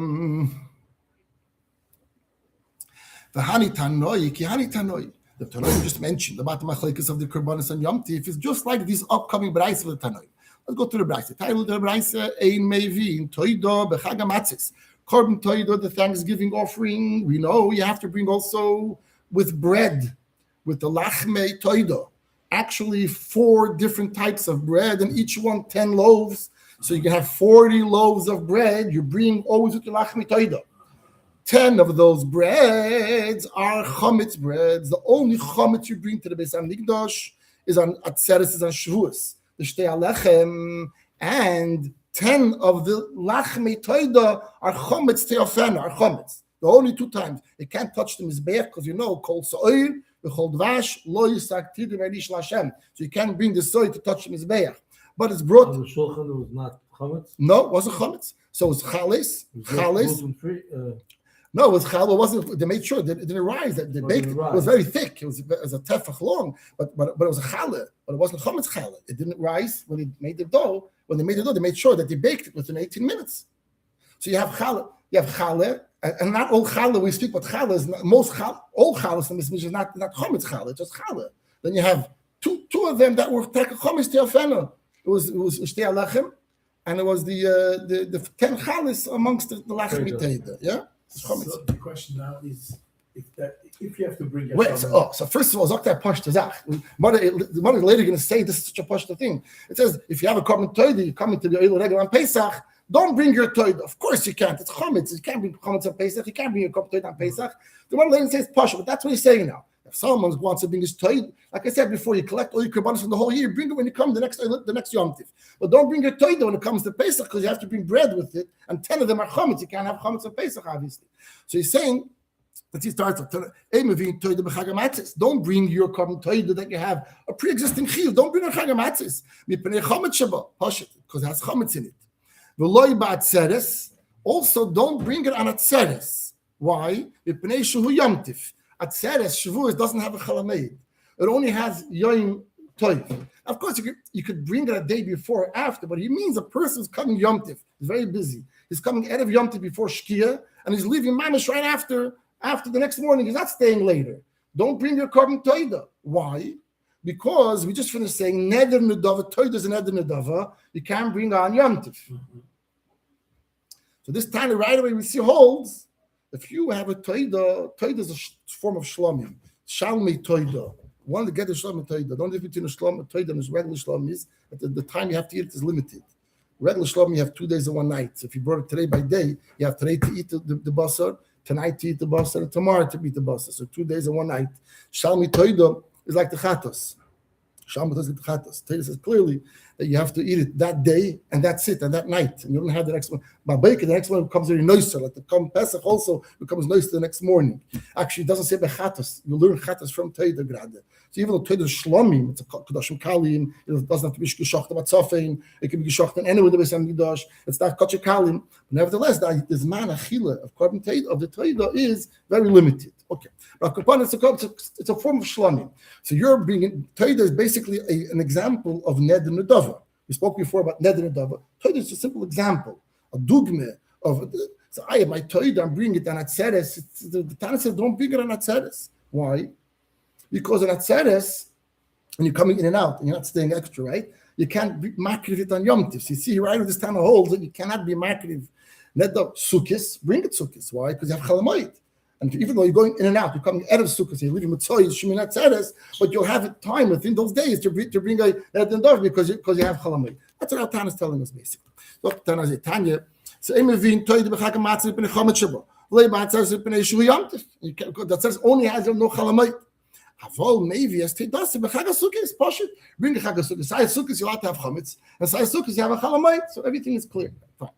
The Hani Tanoi, Ki Hani Tanoi. The Tanoi just mentioned about the machlekes of the Korbanos and Yom Tif is just like these upcoming brayos of the Tanoi. Let's go to the brayso. Title of the brayso: Ein Mevi Toido Bechag HaMatzis. Korban Toido, the Thanksgiving offering. We know you have to bring also with bread, with the Lachmei Toido. Actually, 4 different types of bread, and each one 10 loaves. So you can have 40 loaves of bread. You bring always with your Lachmei Toido. 10 of those breads are chametz breads. The only chametz you bring to the Beis Hamikdash is on Atzeres, is on Shavuos. The Shtei Alechem, and 10 of the Lachmei Toida are chametz teofena, are chametz. The only 2 times you can't touch the mizbeach because kol so'ir, v'chol dvash, lo yisak tidim erish l'Hashem. So you can't bring the soy to touch the mizbeach. But it's brought. On the shulchan, it was not chametz. No, it wasn't chametz. So it's chalis. Gluten-free. No, it was challah. It wasn't. They made sure that it didn't rise. That they baked it. It was very thick. It was a tefach long, but it was a challah. But it wasn't chametz challah. It didn't rise when they made the dough. When they made the dough, they made sure that they baked it within 18 minutes. So you have challah. You have challah, and not all challah. We speak about challah. Is not, most challah, all challah in this is not chametz challah. It's just challah. Then you have two of them that were chametz teofena. It was Shtei Alechem, and it was the 10 challahs amongst the lachem mitayda. Yeah. So the question now is if you have to bring your wait, so first of all, Zakta Pashta Zach. The mother is later going to say this is such a Pashta thing. It says if you have a korban toida, you come into the Oil Regel on Pesach, don't bring your toida. Of course you can't. It's chametz. You can't bring chametz on Pesach. You can't bring your korban toida on Pesach. The mother later says Pashta, but that's what he's saying now. If someone wants to bring his toida, like I said before, you collect all your korbanos from the whole year. Bring it when you come the next Yom Tif. But don't bring your toida when it comes to Pesach because you have to bring bread with it, and 10 of them are chametz. You can't have chametz on Pesach, obviously. So he's saying that he starts with don't bring your korban toida that you have a pre-existing chiyuv. Don't bring a chag hamatzis because it has chametz in it. Also, don't bring it on atzeres. Why? Atzeres Shavuos doesn't have a chalameid. It only has yoim toiv. Of course, you could bring it a day before or after, but he means a person is coming Yom Tif. He's very busy. He's coming out of Yom Tif before Shkia, and he's leaving Mamish right after the next morning. He's not staying later. Don't bring your korban toida. Why? Because we just finished saying neder nedava, toida is a neder nedava. You can't bring on Yom Tif. So this time, right away, we see holds. If you have a toida is a form of shlomim. Shalmei toida. One to get a shlomim toida. Don't live between a shlomim toida and a regular shlomim is the time you have to eat it is limited. Regular shlomim you have 2 days and 1 night. So if you brought it today by day, you have today to eat the basar, tonight to eat the basar, and tomorrow to eat the basar. So 2 days and 1 night. Shalmei toida is like the chatos. Shalmei toida is like the chatos. Toida says clearly that you have to eat it that day and that's it, and that night, and you don't have the next one. Babeka, the next one becomes very nicer. Like the Pesach also becomes nicer the next morning. Actually, it doesn't say bechatos. You learn chatos from Toida grade. So even though Toida is shlomim, it's a kodashim kalim. It doesn't have to be geshocht about tzofein. It can be geshocht in anywhere the Beis Hamikdash. It's not kosher kalim. Nevertheless, the man achila of korban Toida of the Toida is very limited. Okay, but it's a form of shlomim. So you're bringing Toida is basically an example of neder nedava. We spoke before about neder nedava. Toida is a simple example, a dugme of. So I have my Toida. I'm bringing it on atzeres. The Tana says don't bring it on atzeres. Why? Because on atzeres, when you're coming in and out and you're not staying extra, right? You can't be makriv it on Yom Tif. So you see, right, this Tana holds that you cannot be makriv neder sukkis. Bring it sukkis. Why? Because you have chalamoid. And even though you're going in and out, you're coming out of Sukkot, you're leaving Mitzvah, Sheminat Tzeres, but you'll have time within those days to bring a Neder because you have Chalamid. That's what our Tana is telling us basically. Look, Tana says, Tanya, so Emevin Toyd B'Chag HaMatzah B'nei Chomet Shabo, V'lei B'Atzah B'nei Shu Yom Tif. That says only has no Chalamid. Avol maybe as Tedasi B'Chag HaSukkah is Pashut. Bring the Chag HaSukkah. Sai Sukkah you have to have Chometz, and Sai Sukkah you have a Chalamid. So everything is clear. Fine.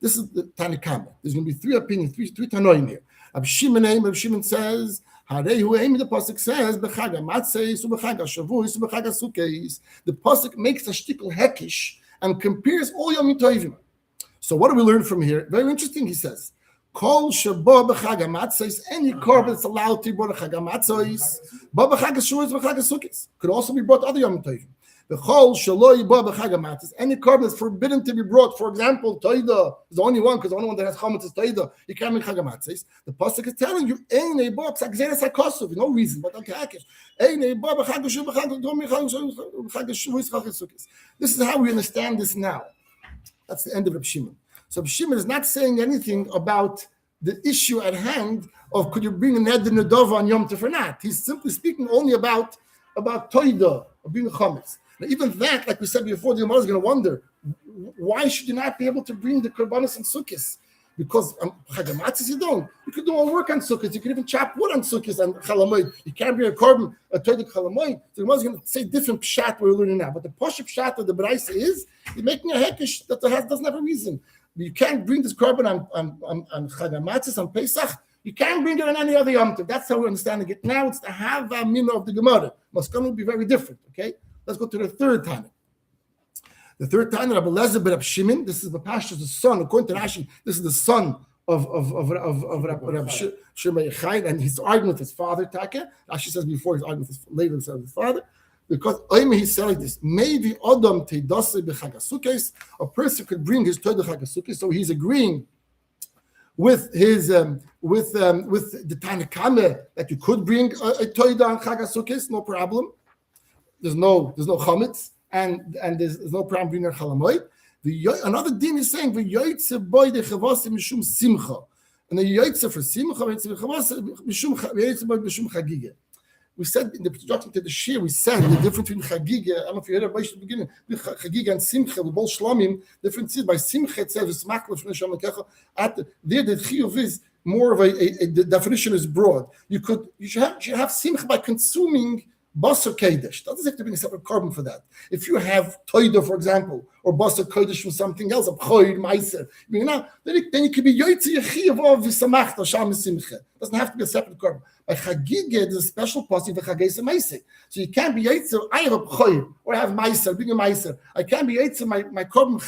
This is the Tana Kama. There's going to be 3 opinions, three Tanoim here. Rab Shimon says, the pasuk says, "B'chag hamatzos u'b'chag hashavuos u'b'chag hasukos." The pasuk makes a shtickle hekish and compares all Yom Tovim. So what do we learn from here? Very interesting, he says. Kol sheba b'chag hamatzos, any korban that's allowed to be brought b'chag hamatzos, ba b'chag hashuas b'chag hasukis, could also be brought other yom tovim. B'chol shelo yiba b'chag hamatzos, any korban that's forbidden to be brought, for example, toida is the only one, because the only one that has chametz is toida, you can't bring chag hamatzos. The pasuk is telling you, ein eiba b'chag zeres hakosov, no reason, but okay, ein eiba b'chag hashuas b'chag hasukis. This is how we understand this now. That's the end of Reb Shimon. So Reb Shimon is not saying anything about the issue at hand of could you bring a neder nedova on Yom Tov or not. He's simply speaking only about toida, or being a chametz. Now even that, like we said before, the Gemara is going to wonder, why should you not be able to bring the korbanos and sukkahs? Because chag hamatzos you don't. You could do all work on sukkahs. You could even chop wood on sukkahs and chalamoid. You can't bring a korban, a toida chalamoid. So the Gemara is going to say different pshat we're learning now. But the poshut pshat of the Beitza is you're making a hekesh that doesn't have a reason. You can't bring this korban on chag hamatzos on Pesach. You can't bring it on any other Yom Tov. That's how we're understanding it. Now it's the hava mina of the Gemara. Maskana will be very different. Okay, let's go to the third Tana. The third Tana, Rabbi Lezer ben Reb Shimon. This is the Pashas, the son. According to Rashi, this is the son of Rabbi Shimon Yochai, and he's arguing with his father. Taka. Rashi says before he's arguing with his father. Because he said like this, maybe Adam teidase b'chag hasukos, a person could bring his toida chag hasukos, so he's agreeing with his with the Tanakame that you could bring a toida on chag hasukos, no problem. There's no chametz, and there's no problem bringing a chalamoid. Another din is saying v'yoytze boy de chavase mishum simcha, and the yoytze for simcha v'yoytze mishum chagiga. We said in the introduction to the shir, we said the difference between chagiga. I don't know if you heard about it at the beginning. Chagiga and simcha, we both shlamim. Difference is by simcha it says smakla from neshama kecha. At there, the chiyuv is more of the definition is broad. You should have simcha by consuming basar kodesh. Doesn't have to be a separate korban for that. If you have toida, for example, or basar kodesh from something else, a b'choid meiser, then you could be yoytze yechiv of v'samachta sham simcha. Doesn't have to be a separate korban. By chagiga, there's a special posting for chagesa meiser. So you can't be yoytze. I have a b'choid or I have meiser, bring a meiser. I can't be yoytze my korban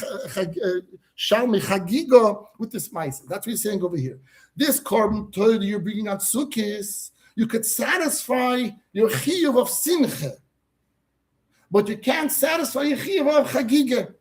shal me chagiga with this meiser. That's what he's saying over here. This korban toida you're bringing on sukkis, you could satisfy your chiyuv of simcha, but you can't satisfy your chiyuv of chagiga.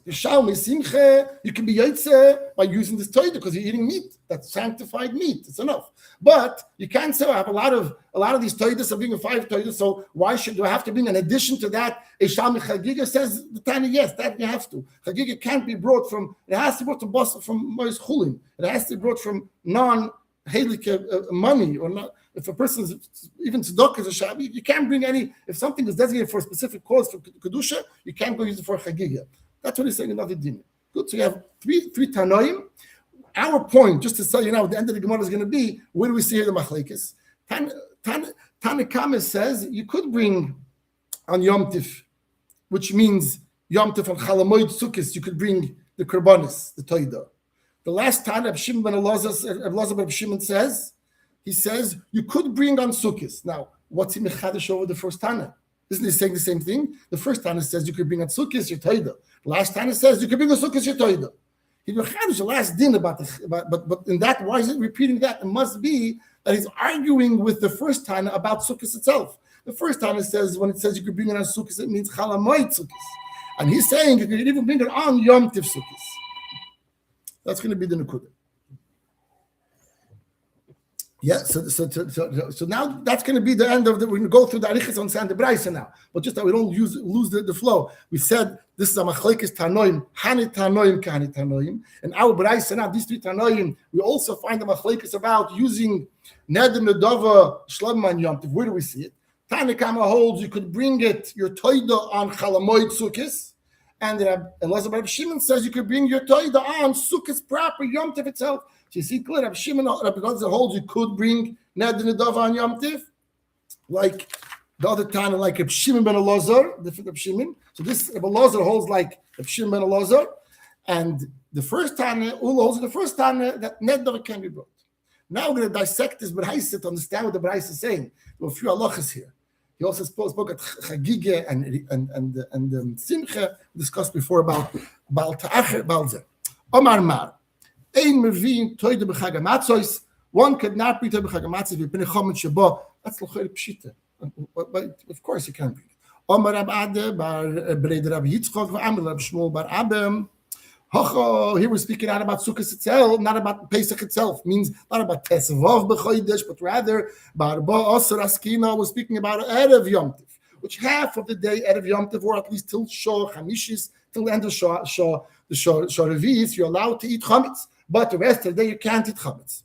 You shall me simcha, you can be yotze by using this toida because you're eating meat. That's sanctified meat. It's enough. But you can't say I have a lot of these toidas. I'm bringing 5 toidas. So why do I have to bring in addition to that? A shal me chagiga says the Tanya, yes, that you have to. Chagiga can't be brought from. It has to be brought from Mois Chulin. It has to be brought from non-halik money or not. If a person's even tzedakah is a shabi, you can't bring any. If something is designated for a specific cause for kedusha, you can't go use it for chagiga. That's what he's saying in another din. Good. So you have three tanoim. Our point, just to tell you now, the end of the Gemara is going to be, where do we see here the machlekes? Tanakama says you could bring on Yom Tif, which means Yom Tif on Chalamoid Sukkis, you could bring the Korbanis, the Toida. The last time Reb Shimon ben Elazar ben Shimon says, he says you could bring on Sukkis. Now, what's he mechadish over the first Tana? Isn't he saying the same thing? The first Tana says you could bring on Sukkis your Toida. The last Tana says you could bring on Sukkis your Toida. He mechadish the last din but in that, why is it repeating that? It must be that he's arguing with the first Tana about Sukkis itself. The first Tana says when it says you could bring it on Sukkis, it means Chalamoid Sukkis, and he's saying you could even bring it on Yom Tif Sukkis. That's going to be the Nukudah. Yeah, so now that's going to be the end of the. We're going to go through the Arichas on Sand Beitza now, but just that we don't lose the flow. We said this is a machlekes tanoim, hani tanoim, kahani tanoim, and our Beitza now these 3 tanoim. We also find the machlekes about using neder nedava shlamman yom tiv. Where do we see it? Tanakama holds you could bring it your toida on chalamoid sukkis, and Elazar ben Shimon says you could bring your toida on sukkis proper yom tiv itself. So you see clear, Rabbi Shimon holds you could bring neder nedava on Yom Tiv, like the other Tana, like Rabbi Shimon ben Elazar, different Rabbi Shimon. So this Rabbi Elazar holds like Rabbi Shimon ben Elazar, and the first Tana, Ula holds the first Tana that neder can be brought. Now we're going to dissect this Beitza to understand what the Beitza is saying. There are a few halachas here. He also spoke at Chagiga and Simcha. We discussed before about Baal Ta'acher, Baal Zeh. Omar Mar. Ein Mevin Toide B'Chag HaMatzos. One could not be Toide B'Chag HaMatzos if you've been a Chomet Shabo. That's L'choi Pshita. But of course you can't read it. Omar Rab Ade Bar Breder Rab Yitzchok V'Amr Rab Shmuel Bar Abem. Here we're speaking not about Sukkot itself, not about Pesach itself. Means not about Tesvav B'Chodesh, but rather Barba Osir Askina. We're speaking about Erev Yom Tov, which half of the day Erev Yom Tov, or at least till Shor Chamishis, till the end of Shor Revi'is, you're allowed to eat chametz, but the rest of the day you can't eat chametz.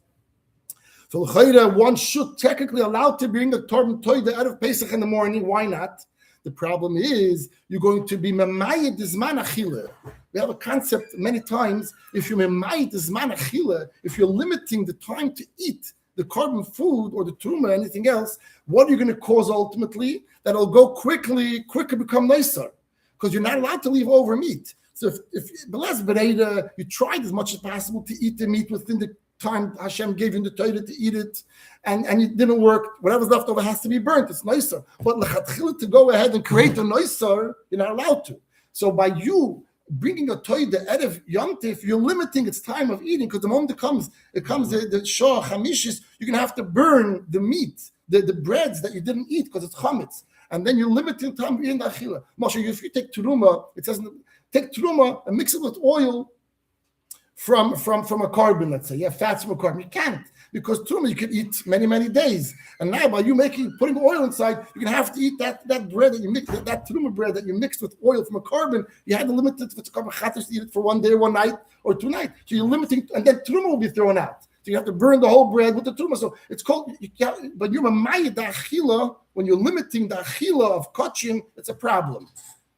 So one should technically allowed to bring a Torban Toy the Erev Pesach in the morning. Why not? The problem is you're going to be memayed zman achila. We have a concept many times. If you're memayed zman achila, if you're limiting the time to eat the carbon food or the truma or anything else, what are you going to cause ultimately? That it'll go quicker become nicer, because you're not allowed to leave over meat. So if Belas Bereda, you tried as much as possible to eat the meat within the time Hashem gave you the Torah to eat it, and it didn't work. Whatever's left over has to be burnt. It's nicer. But lechatchila to go ahead and create a nicer, you're not allowed to. So by you bringing a Torah the Erev Yom Tov, you're limiting its time of eating, because the moment it comes the Shah Chamishis, you're gonna have to burn the meat, the breads that you didn't eat because it's chametz, and then you're limiting time of eating the achila. Moshe, if you take teruma, it says take teruma and mix it with oil from a carbon, let's say. You have fats from a carbon. You can't, because truma you can eat many days. And now by you putting oil inside, you're gonna have to eat that bread that you mix, that truma bread that you mixed with oil from a carbon. You had to limit it to carbon chatas to eat it for 1 day, 1 night, or 2 nights. So you're limiting, and then truma will be thrown out. So you have to burn the whole bread with the truma. So it's called, but you're mamayid the achila. When you're limiting the achila of kachim, it's a problem,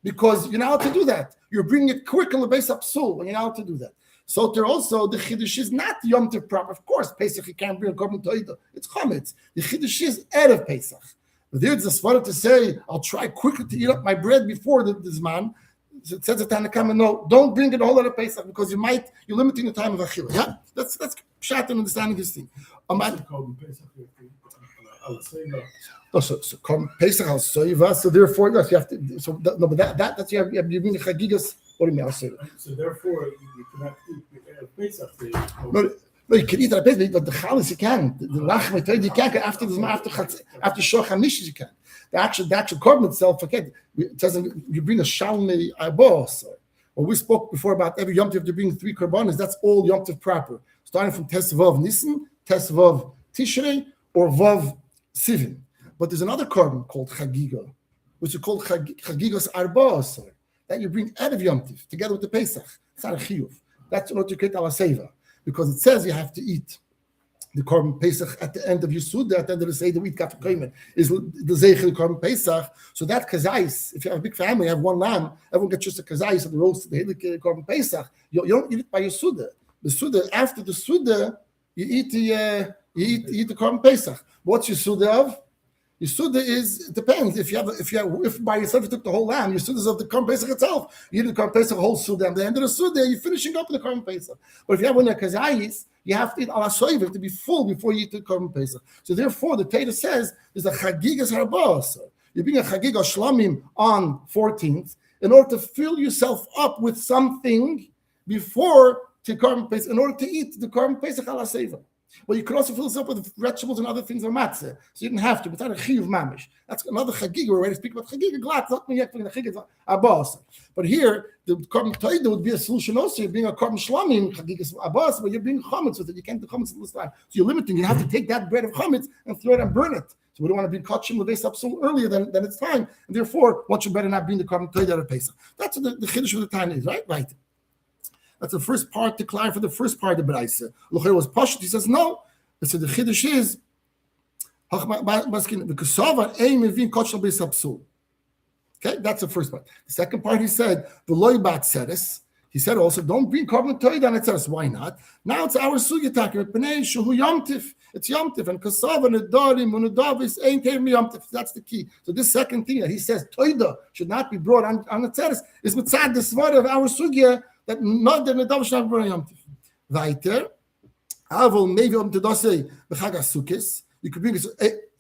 because you're not allowed to do that. You're bringing it quicker to base up soul when you're not allowed to do that. So there also, the Chiddush is not Yom Tov proper. Of course, Pesach, you can't bring a korban toida. It's chametz. The Chiddush is Erev Pesach. But there's a svara to say, I'll try quickly to eat up my bread before the Zman. So it says the Tanakhama, no, don't bring it the whole Erev Pesach, because you're limiting the time of Achila. Yeah? That's pshat and understanding this thing. So korban Pesach al soiva. So therefore, yes, you have to. So no, but that's you bring the chagigas. What do you mean? I'll say that. So therefore, you cannot eat Pesach. No, you can eat at Pesach, but the chalas you can. The lachem you can't. After Shor Chamishis you can. The actual korban itself, forget. It doesn't. You bring a shalmei arbos. Well, we spoke before about every Yom Tov to bring 3 korbanos. That's all Yom Tov proper, starting from Tesvav Nisan, Tesvav Tishrei, or Vav Sivin. But there's another korban called Chagiga, which is called Chagigas Arbos, that you bring out of Yom Tov together with the Pesach. It's not a chiyuv. That's in order to create alaseva, because it says you have to eat the korban Pesach at the end of your Suda, at the end of the Seder, we eat kafir koyman, is the zeichel korban Pesach. So that kazais, if you have a big family, you have 1 lamb, everyone gets just a kazais of the roast, the hilik korban Pesach. You don't eat it by your Suda. The Suda, after the Suda, you eat the korban Pesach. What's your Suda of? Your Suda is, it depends. If by yourself you took the whole lamb, your Suda is of the korban Pesach itself. You eat the korban Pesach whole Suda, and at the end of the Suda, you're finishing up with the korban Pesach. But if you have one of the kazayis, you have to eat ala soiv to be full before you eat the korban Pesach. So therefore, the Torah says there's a chagigas harbas. You bring a chagiga shlamim on 14th in order to fill yourself up with something before the korban Pesach, in order to eat the korban Pesach ala seva. Well, you can also fill this up with vegetables and other things of matzah, so you didn't have to. But it's not a chiyuv mamish. That's another chagiga. We're ready to speak about chagiga glat. Not me yet. The chagiga abbas. But here, the korban toida would be a solution also. You're being a korban shlamim chagiga abbas, but you're being chametz with it. You can't do chametz this time. So you're limiting. You have to take that bread of chametz and throw it and burn it. So we don't want to be kachim leveis up so earlier than it's time, and therefore, one should better not be in the korban toida of Pesach. That's what the chiddush of the time is, right? Right. That's the first part to clarify the first part of the Beitza. Locher was pashut. He says no. So the chiddush is okay, that's the first part. The second part he said the loybat sedes. He said also don't bring korban toida on itself. Why not? Now it's our sugya talking about bnei shehu yom tif. It's yom tif and kasava nedarim unedavis ain't yom tif. That's the key. So this second thing that he says toida should not be brought on the sedes is mitzad the svara of our sugya that not the nedav should not be brought on yom tif. Weiter. Avol maybe to say b'chag sukkis. You could bring it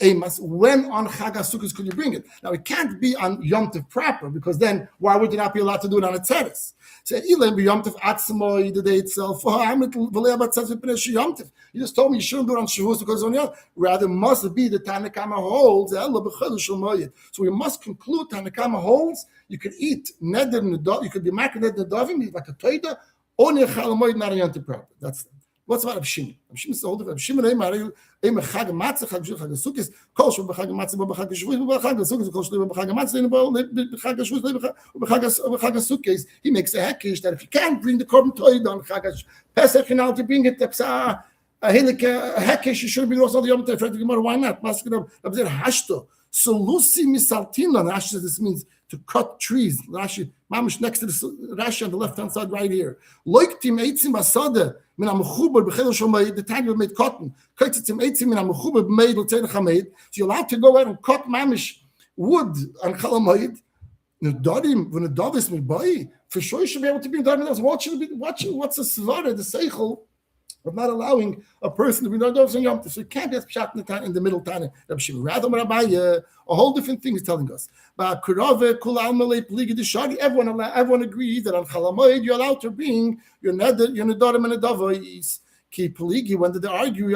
Amos. When on Chag HaSukkos could you bring it? Now it can't be on Yom Tov proper, because then why would you not be allowed to do it on a Tzeres? So Ilam be Yom Tov Atzmo, the day itself. You just told me you shouldn't do it on Shavuos because it's on Yom. Rather, must be the Tanakama holds. So we must conclude Tanakama holds. You could eat neder in the dove. You could be making neder in the dovim like a toida. Only a chalamoid, not a Yom Tov proper. That's what's about Abshim. Abshim is the whole of Abshim. Chag matzah, chag shul, chag sukkis. Kol shul b'chag matzah, b'chag shavuos, b'chag sukkis. Kol shul b'chag matzah, b'chag shavuos, b'chag sukkis. He makes a hekish that if you can't bring the korban toid on chag Pesach, you know to bring it. A hekish, you shouldn't bring also the Yom Tov. Why not? Hashto. So Lucy misaltina. Rashi says this means to cut trees. Rashi, mamish next to the Rashi on the left hand side right here. Loiktim eitzim basada min amechuber b'chel shomayid. The time you made cotton. Kaitzim eitzim min amechuber b'meid l'tzei chameid. So you're allowed to go out and cut mamish wood on chalamayid. Nedarim when the dove is midbay. For sure you should be able to be nedarim. Watching what's the svara, the seichel of not allowing a person to be nadav and yom tov. So you can't just pshat in the middle tana. Rather, a whole different thing is telling us. But everyone agrees that on chalamoid you're allowed to bring your nadarim and nadav. Keep poligi. When did they argue?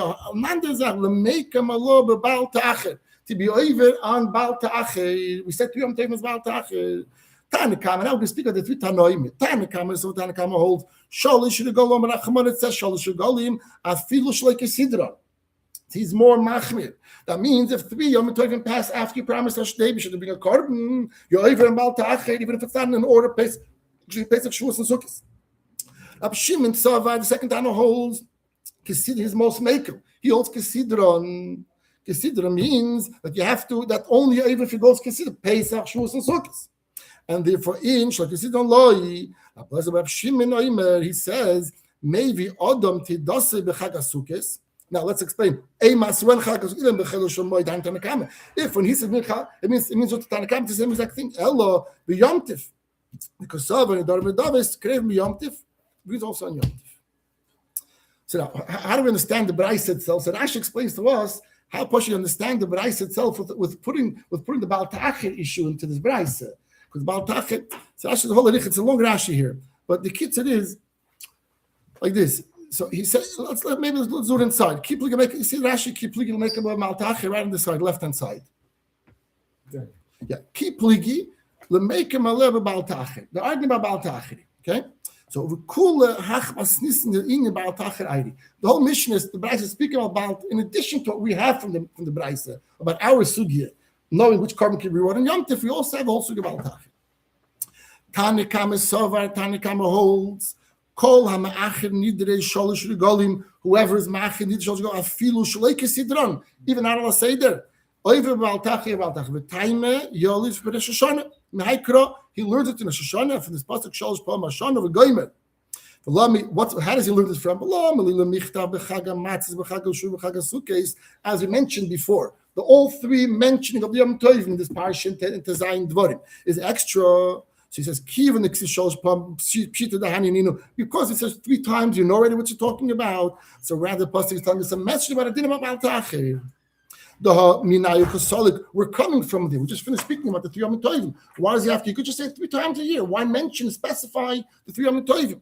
To be over on Baal Ta'acher. We said to Yom Tov is Baal Ta'acher. Tanakama, now we can speak of the three Tanoim. Tanakama, so Tanakama holds, Sholish Regolim, and Achmon, it says, Sholish Regolim, Afilu Shleike Sidra. He's more machmir. That means if 3 Yom Tovim pass after you promised Hashdei, you should bring a korban, you're over in Baal Ta'acher, even if it's not in order, Pesach, Shavuos, and Sukkot. Abshim and Sava, the second Tano holds, Kesidra, his most maker. He holds Kesidron. Kesidra means that you have to, that only even if it goes Kesidra, Pesach, Shavuos, and Sukkot. And therefore, in Shlakisidan Loi, he says, maybe Adam Tidase Bechag HaSukkos. Now let's explain. If when he says it means what the Tanakam is the same exact thing. Ella b'Yom Tiv. Because Savan and Darvin Davis create b'Yom Tiv, brings also on Yom Tiv. So now, how do we understand the Braisa itself? So Rashi explains to us how Poshi understand the Braisa itself with putting the Baal Ta'acher issue into this Braisa. Because Baal Ta'acher, so Rashi the whole it's a long Rashi here, but the kitzur is like this. So he said, let's do it inside. Keep looking, you see Rashi, keep looking, make a Baal Ta'acher right on the side, left hand side. Yeah, keep looking, make a Baal Ta'acher. The argument about Baal Ta'acher, okay? So the whole mission is the Braisa is speaking about, in addition to what we have from the Braisa, about our sugya, knowing which carbon can be rewarded in Yom Tif, we also have the whole sugya about Ta'acher. Tanakama Sovar, Tanakama holds, Kol HaMa'acher Nidrei Sholish Regolim, whoever is Ma'acher Nidrei Sholish Regolim, Afilu Shleike Sidron, even out of a Seder. Over Baal Ta'acher, V'taime Yolis B'Rosh Hashanah. Mehaikra, he learns it in a Shoshana from this pasuk Shalosh Pa'am Hashanah v'Goymer. How does he learn this from? As we mentioned before, the all three mentioning of the Yom Tov in this parsha in Tezayin Dvarim is extra. So he says, because it says 3 times, you know already what you're talking about. So rather, the pasuk is telling us a message about a din about Baal Ta'acher. We're coming from there. We just finished speaking about the 3 Yom Tovim. Why does he have to? You could just say 3 times a year. Why mention, specify the 3 Yom Tovim?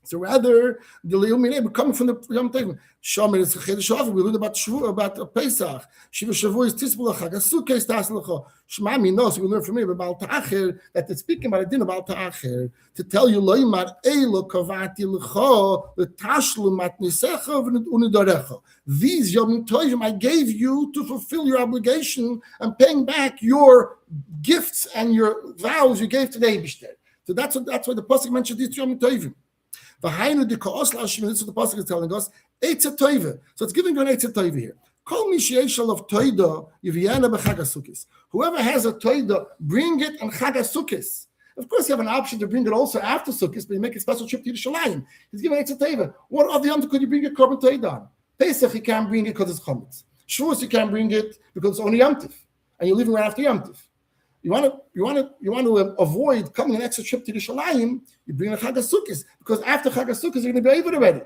So rather, the Leil Minei, we're coming from the Yom Tovim. Shomer is Chedesh Shavuot. We learned about Pesach. Shiva Shavuot is Tisbul Chag HaSukkos is Taslecha. Shema Mino. So we learn from here about Baal Ta'acher that they're speaking about a din about Ta'acher to tell you Loimar Eilo Kavati Lecha LeTashlu Matnisecha V'Unidarecha. These Yom Tovim I gave you to fulfill your obligation and paying back your gifts and your vows you gave to the Eibishter. So that's why the pasuk mentioned these Yom Tovim. This is what the pasuk is telling us. Eitz Tova. So it's giving you an Eitz Tova here. Call me sheishal of Toida Yiviyana b'Chag HaSukkos. Whoever has a Toida, bring it on Chag HaSukkos. Of course, you have an option to bring it also after Sukkos, but you make a special trip to Yerushalayim. He's giving Eitz Tova. What other Yom could you bring a korban Toida on? Pesach you can't bring it because it's Chometz. Shavuos you can't bring it because it's only Yom Tif, and you're leaving right after Yom Tif. You want to avoid coming an extra trip to the Shalayim, you bring a Chag HaSukkos, because after Chag HaSukkos you're going to be able already.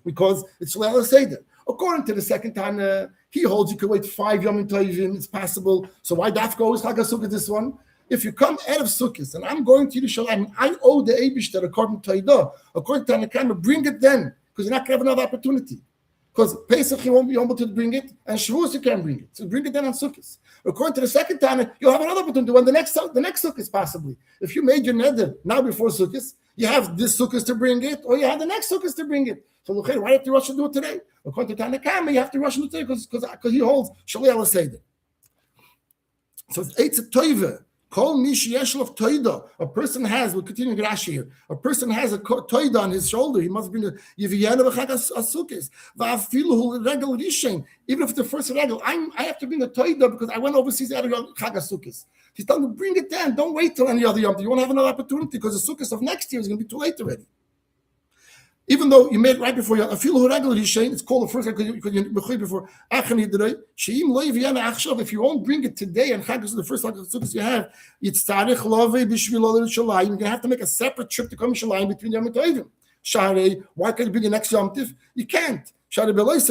because it's Shalei Seder. According to the second Tana, he holds you could wait 5 Yom Tovim, it's possible. So why Dafka is Chag HaSukkah this one? If you come out of Sukkot and I'm going to Yerushalayim, I owe the Eibishter according to Taidah, according to Tanakama, bring it then, because you're not going to have another opportunity. Because Pesach you won't be able to bring it, and Shavuos you can bring it. So bring it then on Sukkot. According to the second Tana, you'll have another opportunity when the next Sukkot possibly. If you made your neder now before Sukkot, you have this Sukkot to bring it, or you have the next Sukkot to bring it. So why do you have to rush to do it today? According to Tanakama, you have to rush to do it today because he holds Shalei Al Seder. So it's a toive. Kol mish yeshlov toida. A person has, we'll continue Rashi here. A person has a toida on his shoulder. He must bring a yiviyana v'chag asukis. Va'afilu regel rishen. Even if it's the first regel, I have to bring a toida because I went overseas at chag asukis. He's telling me, bring it then. Don't wait till any other yom. You won't have another opportunity because the sukkahs of next year is going to be too late already. Even though you made it right before you, it's called the first because you before. If you won't bring it today and Chag is the first Sukkot you have, you're going to have to make a separate trip to come to Yerushalayim between Yom Tovim. Why can't you bring the next Yom Tiv? You can't. Because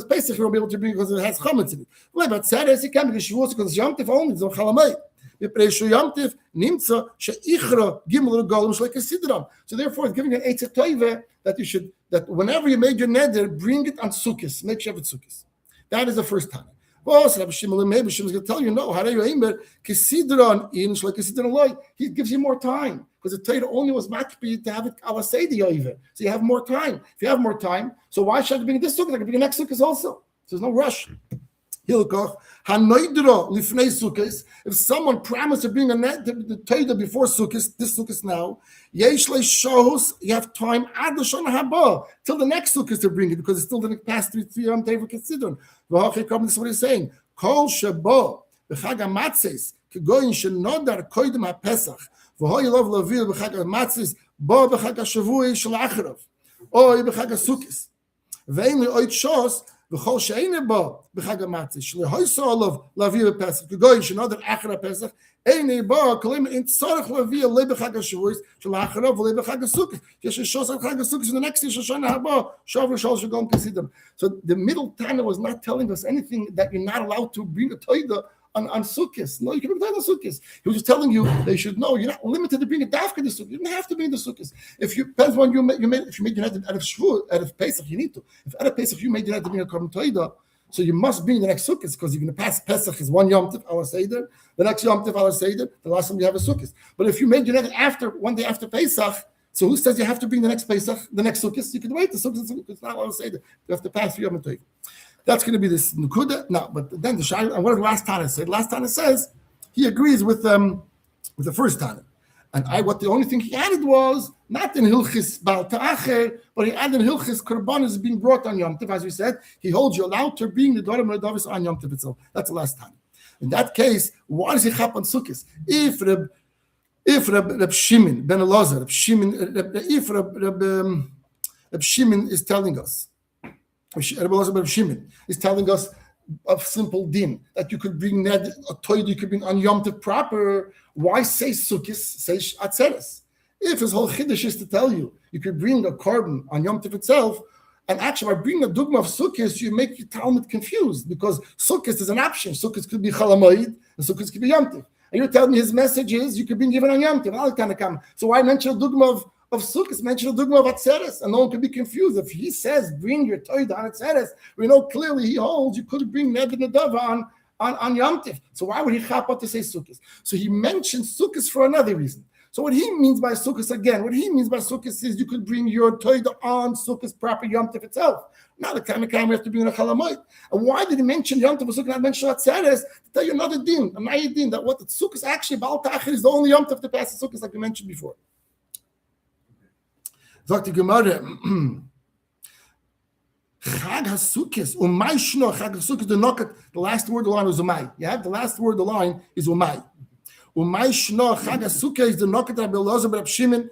Pesach you won't be able to bring because it has chametz in it. But Saturday you can because Shavuos because it's Yom Tiv only. It's no Chalamay. So therefore, it's giving an Eitz Toive that whenever you made your neder, bring it on Sukkot. Make sure it's Sukkot. That is the first time. Rabbi Shimon is going to tell you, no, he gives you more time. Because the Torah only was makpi to have it ala seder yoiver. So you have more time. If you have more time, so why should I bring this Sukkot? I can bring the next Sukkot also. So there's no rush. If someone promised to bring the Torah before Sukkot, this Sukkot now, you have time till the next Sukkot to bring it because it's still the past 3 Yom Tov considered. This is what he's saying. Kol shebo b'chag hamatzes kegoyin shenodar koydem haPesach v'hoy lov lavil b'chag hamatzes bo b'chag hashavui shel acharav oy b'chag hasukos ve'im li'oid shos v'chol she'ein bo b'chag hamatzes shlehoy solov lavil b'Pesach kegoyin shenodar acharav Pesach ein bo kolim in tzorach lavil le b'chag hashavui shel acharav v'le b'chag hasukos yesh shos al b'chag hasukos in the next Rosh Hashanah haba shav shol shegom kesidim. So the middle Tana was not telling us anything that you're not allowed to bring a Toida on Sukkot. No, you can bring it on Sukkot. He was just telling you they should know you're not limited to bring a dafka to Sukkot. You don't have to bring the Sukkot. If you depends on if you made your net out of Shavuot, out of Pesach, you need to. If out of Pesach you made your net to bring a korban Toida, so you must bring the next Sukkot because you're going to pass Pesach is one Yom Tov Ala Seder, the next Yom Tov Ala Seder, the last time you have a Sukkot. But if you made your net after one day after Pesach, so who says you have to bring the next Pesach, the next Sukkot? You can wait. The Sukkot is not Ala Seder. You have to pass through Yom Tov. That's going to be this Nukuda. No, but then the Shai, and what did last Tana say? Last Tana says he agrees with the first Tana. And the only thing he added was not in Hilchis Baal Ta'acher, but he added in Hilchis Korban is being brought on Yom Tov. As we said, he holds you allowed to bring the Dorim Davis on Yom Tov itself. That's the last Tana. In that case, why does he chap on Sukkot? If Reb Shimon ben Elazar, Reb Shimon is telling us, Reb Shimon is telling us a simple din that you could bring a toy you could bring on Yom Tov proper. Why say Sukkot? Say Atzeres. If his whole chiddush is to tell you you could bring a korban on Yom Tov itself, and actually by bringing a dugma of Sukkot, you make your Talmud confused because Sukkot is an option. Sukkot could be Chalamoid and Sukkot could be Yom Tov. And you're telling me his message is you could be given on Yom Tov. So why mention a dugma of Sukkot? Mention a dugma of Atzeres, and no one could be confused. If he says bring your Toida on Atzeres, we know clearly he holds you could bring Ned and Nadava on Yom Tov. So why would he chap out to say Sukkot? So he mentioned Sukkot for another reason. So what he means by Sukkot again, what he means by Sukkot is you could bring your Toida on Sukkot proper Yom Tov itself. Not the time we have to bring a Chalamoid. And why did he mention Yom Tov Sukkot? Not mention Atzeres to tell you another din, a din that what the Sukkot actually Baal Ta'acher is the only Yom Tov to pass the Sukkot like we mentioned before. Sagt die Gemara, Chag HaSukkos, Umay Shno, Chag HaSukkos, the last word of the line is Umay. You have the last word of the line is Umay. Umay Shno, Chag HaSukkos is the Nokat Rabbi Elazar ben Reb Shimon.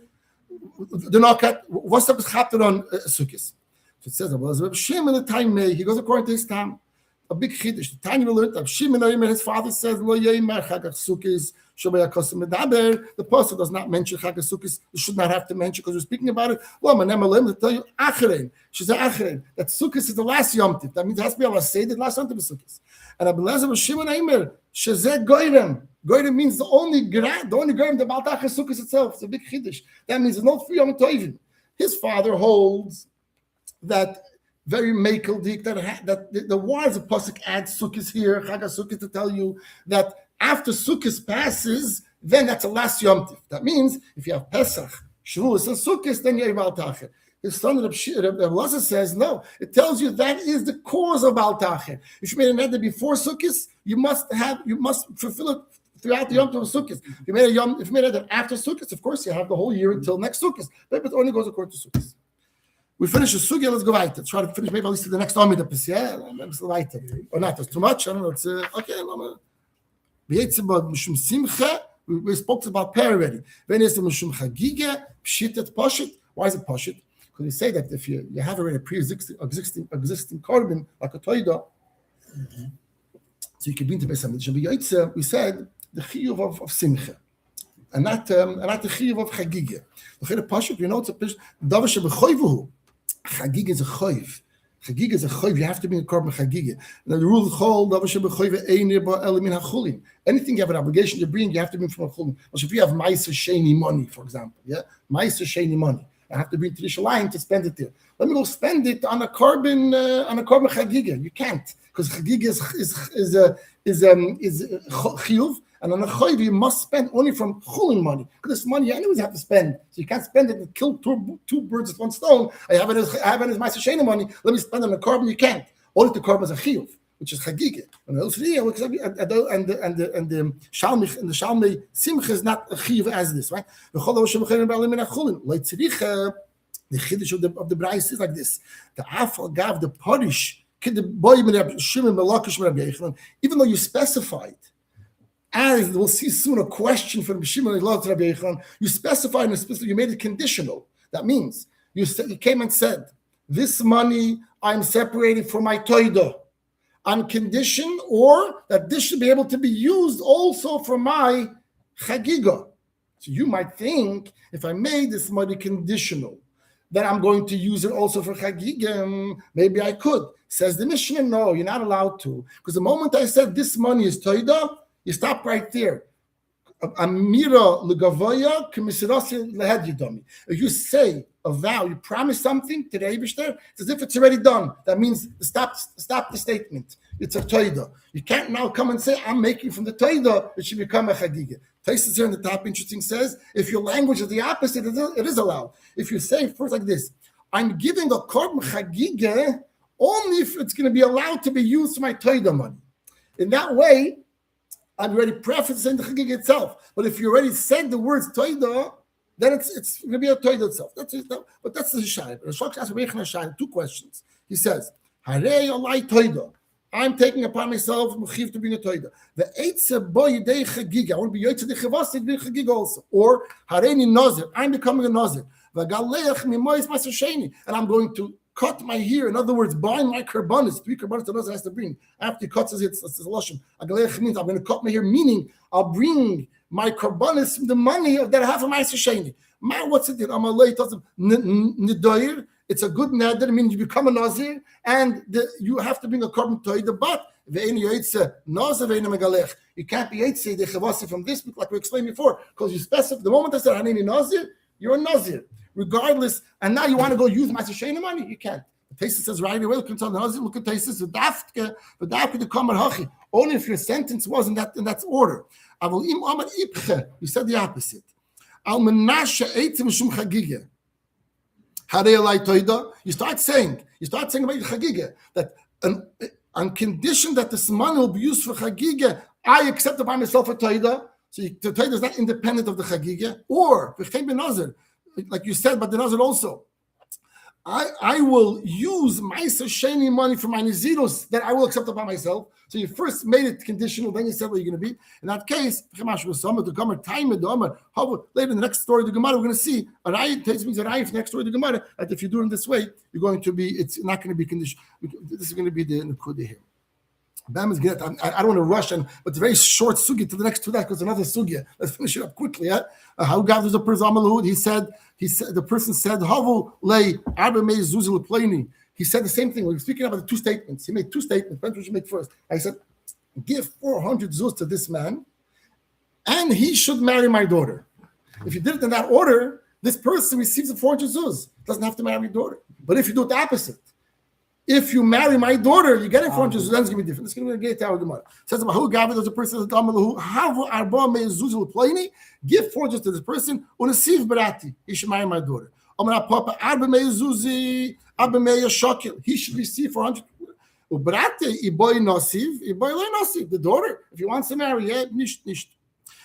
The Nokat, what's up with chapter on Sukkos? So it says, Reb Shimon the time he goes according to his time. a big chiddush. The Tanya learned that Shimon Omer, his father says, Lo Yeimar Chag Sukkis Shabbat Yakosim Medaber. The pasuk does not mention Chag Sukkis. You should not have to mention because we're speaking about it. Lo Manem Alem to tell you Acherein. She said Acherein. That Sukkis is the last Yom Tiv. That means it has to be Allah say the last Yom Tiv is Sukkis. And Abelazar was Shimon Omer. Shezeh Goyrem. Goyrem means the only Goyrem the Baltach Sukkis itself. It's a big chiddush. That means it's not for Yom Tovim. His father holds that very makeldik that the wise of pasuk adds sukkis here, Chag Sukkis, to tell you that after sukkis passes, then that's the last Yom Tiv. That means if you have Pesach, Shavuos, and Sukkis, then you're Baal Tacher. His son Reb Elazar says no. It tells you that is the cause of Baal Tacher. If you made an eder before Sukkis, you must fulfill it throughout the Yom Tov of Sukkot. If you made it after Sukkot, of course, you have the whole year until next Sukkot. But it only goes according to Sukkot. We finish the Sugya, let's go weiter. Try to finish maybe at least to the next Amid. Yeah, let's go weiter. Or not, that's too much. I don't know. It's okay. We spoke about prayer already. When is the Mishum Chagiga, Pshitet Pashit? Why is it Pashit? Because we say that if you have already a pre-existing carbon, like a Toida, so you can be into Beis Hamikdash. We said the chiyuv of simcha, and not the chiyuv of chagiga. The pashut, you know, it's a davar shebechoivuhu. Chagiga is a choiv. Chagiga is a choiv. You have to be in korban chagiga. Now the rule of chol davar shebechoiv einir ba elimin hachulin. Anything you have an obligation to bring, you have to bring from a chulin. So if you have ma'aser sheni money, for example, ma'aser sheni money, I have to bring to the shalayim to spend it there. Let me go spend it on a korban chagiga. You can't. Because chagiga is chiyuv, and on a chayv you must spend only from chulin money. Because this money you anyways have to spend, so you can't spend it and kill two birds with one stone. I have it as ma'aser sheni money. Let me spend it on a korban. You can't. Only the korban is a chiyuv, which is chagiga. And the shalmei simcha is not a chiyuv as this, right? The chiddush of the Brais is like this: the afal gav the parish. Even though you specified, as we'll see soon, a question from Shimon and Rabbi Yechon, you specified in a specific, you made it conditional. That means you came and said, "This money I'm separating for my toida, on condition, or that this should be able to be used also for my chagiga." So you might think, if I made this money conditional, that I'm going to use it also for chagiga, maybe I could. Says the Mishnah, no, you're not allowed to. Because the moment I said this money is toida, you stop right there. Amira legavoya k'misirasi lehed yidami. If you say a vow, you promise something to the Eibishter, it's as if it's already done. That means stop the statement. It's a toida. You can't now come and say, I'm making from the toida, it should become a chagiga. Taisus here in the top, interesting, says, if your language is the opposite, it is allowed. If you say first like this, I'm giving a korban chagiga only if it's going to be allowed to be used for my toida money. In that way, I'm already prefacing the chagiga itself. But if you already said the words toida, then it's going to be a toida itself. That's it. But that's the shayla. The Shlosh asks Rebbe Shayla 2 questions. He says, Harei alai toida. I'm taking upon myself to bring a toida. The eitze boy yidei chagiga. I want to be yoytze de chavas to bring chagiga also. Or hareini nazir. I'm becoming a nazir. V'galeach mimois ma'aser sheni. And I'm going to cut my hair. In other words, buy my karbanis. 3 karbanis the nazir has to bring. After he cuts his, it's a lashon. Agaleach means I'm going to cut my hair, meaning I'll bring my karbanis from the money of that half of ma'aser sheni. What's it? Amalei tells him nidoir. It's a good neder. It means you become a nazir, and you have to bring a korban toida. But you can't be yetze the chavasi from this, like we explained before, because you specify. The moment I said haneni nazir, you're a nazir, regardless. And now you want to go use ma'aser sheni money, you can't. The Taisus says right away. Look at nazir. Look at Taisus. The kamar hachi. Only if your sentence was in that order. You said the opposite. Al menashe eitzim mishum chagiga. You start saying about chagiga that on condition that this money will be used for chagiga, I accept it by myself a toida. So the toida is not independent of the chagiga. Or like you said, but the nazir also, I will use ma'aser sheni money for my naziros that I will accept it by myself. So you first made it conditional, then you said what you're going to be. In that case, later in the next story of the Gemara, we're going to see a rayit means a rayit next story of the Gemara, that if you do it in this way, you're going to be, it's not going to be conditional. This is going to be the Nekudah here. Bam is good. I don't want to rush, but it's a very short sugya to the next two days because another sugya. Let's finish it up quickly. Yeah? How God was a person amalud. He said the person said Havu lay Arba mei zuzil pleni. He said the same thing. We were speaking about the two statements. He made two statements. Which you make first? I said, give 400 zuz to this man, and he should marry my daughter. If you did it in that order, this person receives the 400 zuz. Doesn't have to marry your daughter. But if you do it the opposite, if you marry my daughter, you get it 400 zuz. Then it's going to be different. It's going to get to our Gemara. It says about who Gavin, there's a person who Havu Arba mei zuzil pleni. Give 400 to this person. Unasiv berati. He should marry my daughter. Papa Arba mei zuzi. He should receive 400. The daughter, if he wants to marry, yeah, nicht.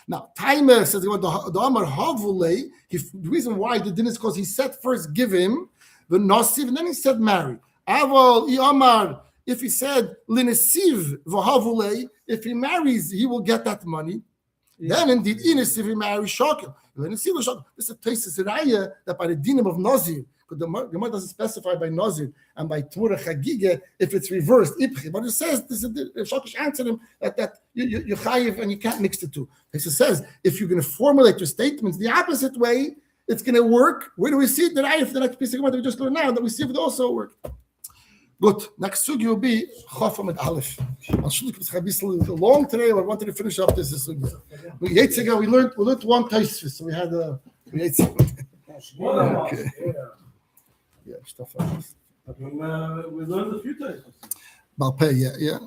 Now, Timer says the Amar Havulei. The reason why the din is because he said first give him the nasiv, and then he said marry. Aval Amar, if he said linesiv v'havulei, if he marries, he will get that money. Yeah. Then indeed, if he marries shokel. This is a Taisus Raya that by the dinim of Nazir, because the Gemara doesn't specify by Nazir and by Tmura Chagige if it's reversed. But it says this is Shokish answered him that you chayiv and you can't mix the two. Taisus says if you're going to formulate your statements the opposite way, it's going to work. Where do we see the Raya for the next piece of Gemara that we just learned now that we see it also work? Good. Next sugi will be Chaf amud alef. It's long today. I wanted to finish up this sugi. We learned one taisvis, so we had Okay. Yeah, stuff like this. We learned a few times. Balpeh, yeah.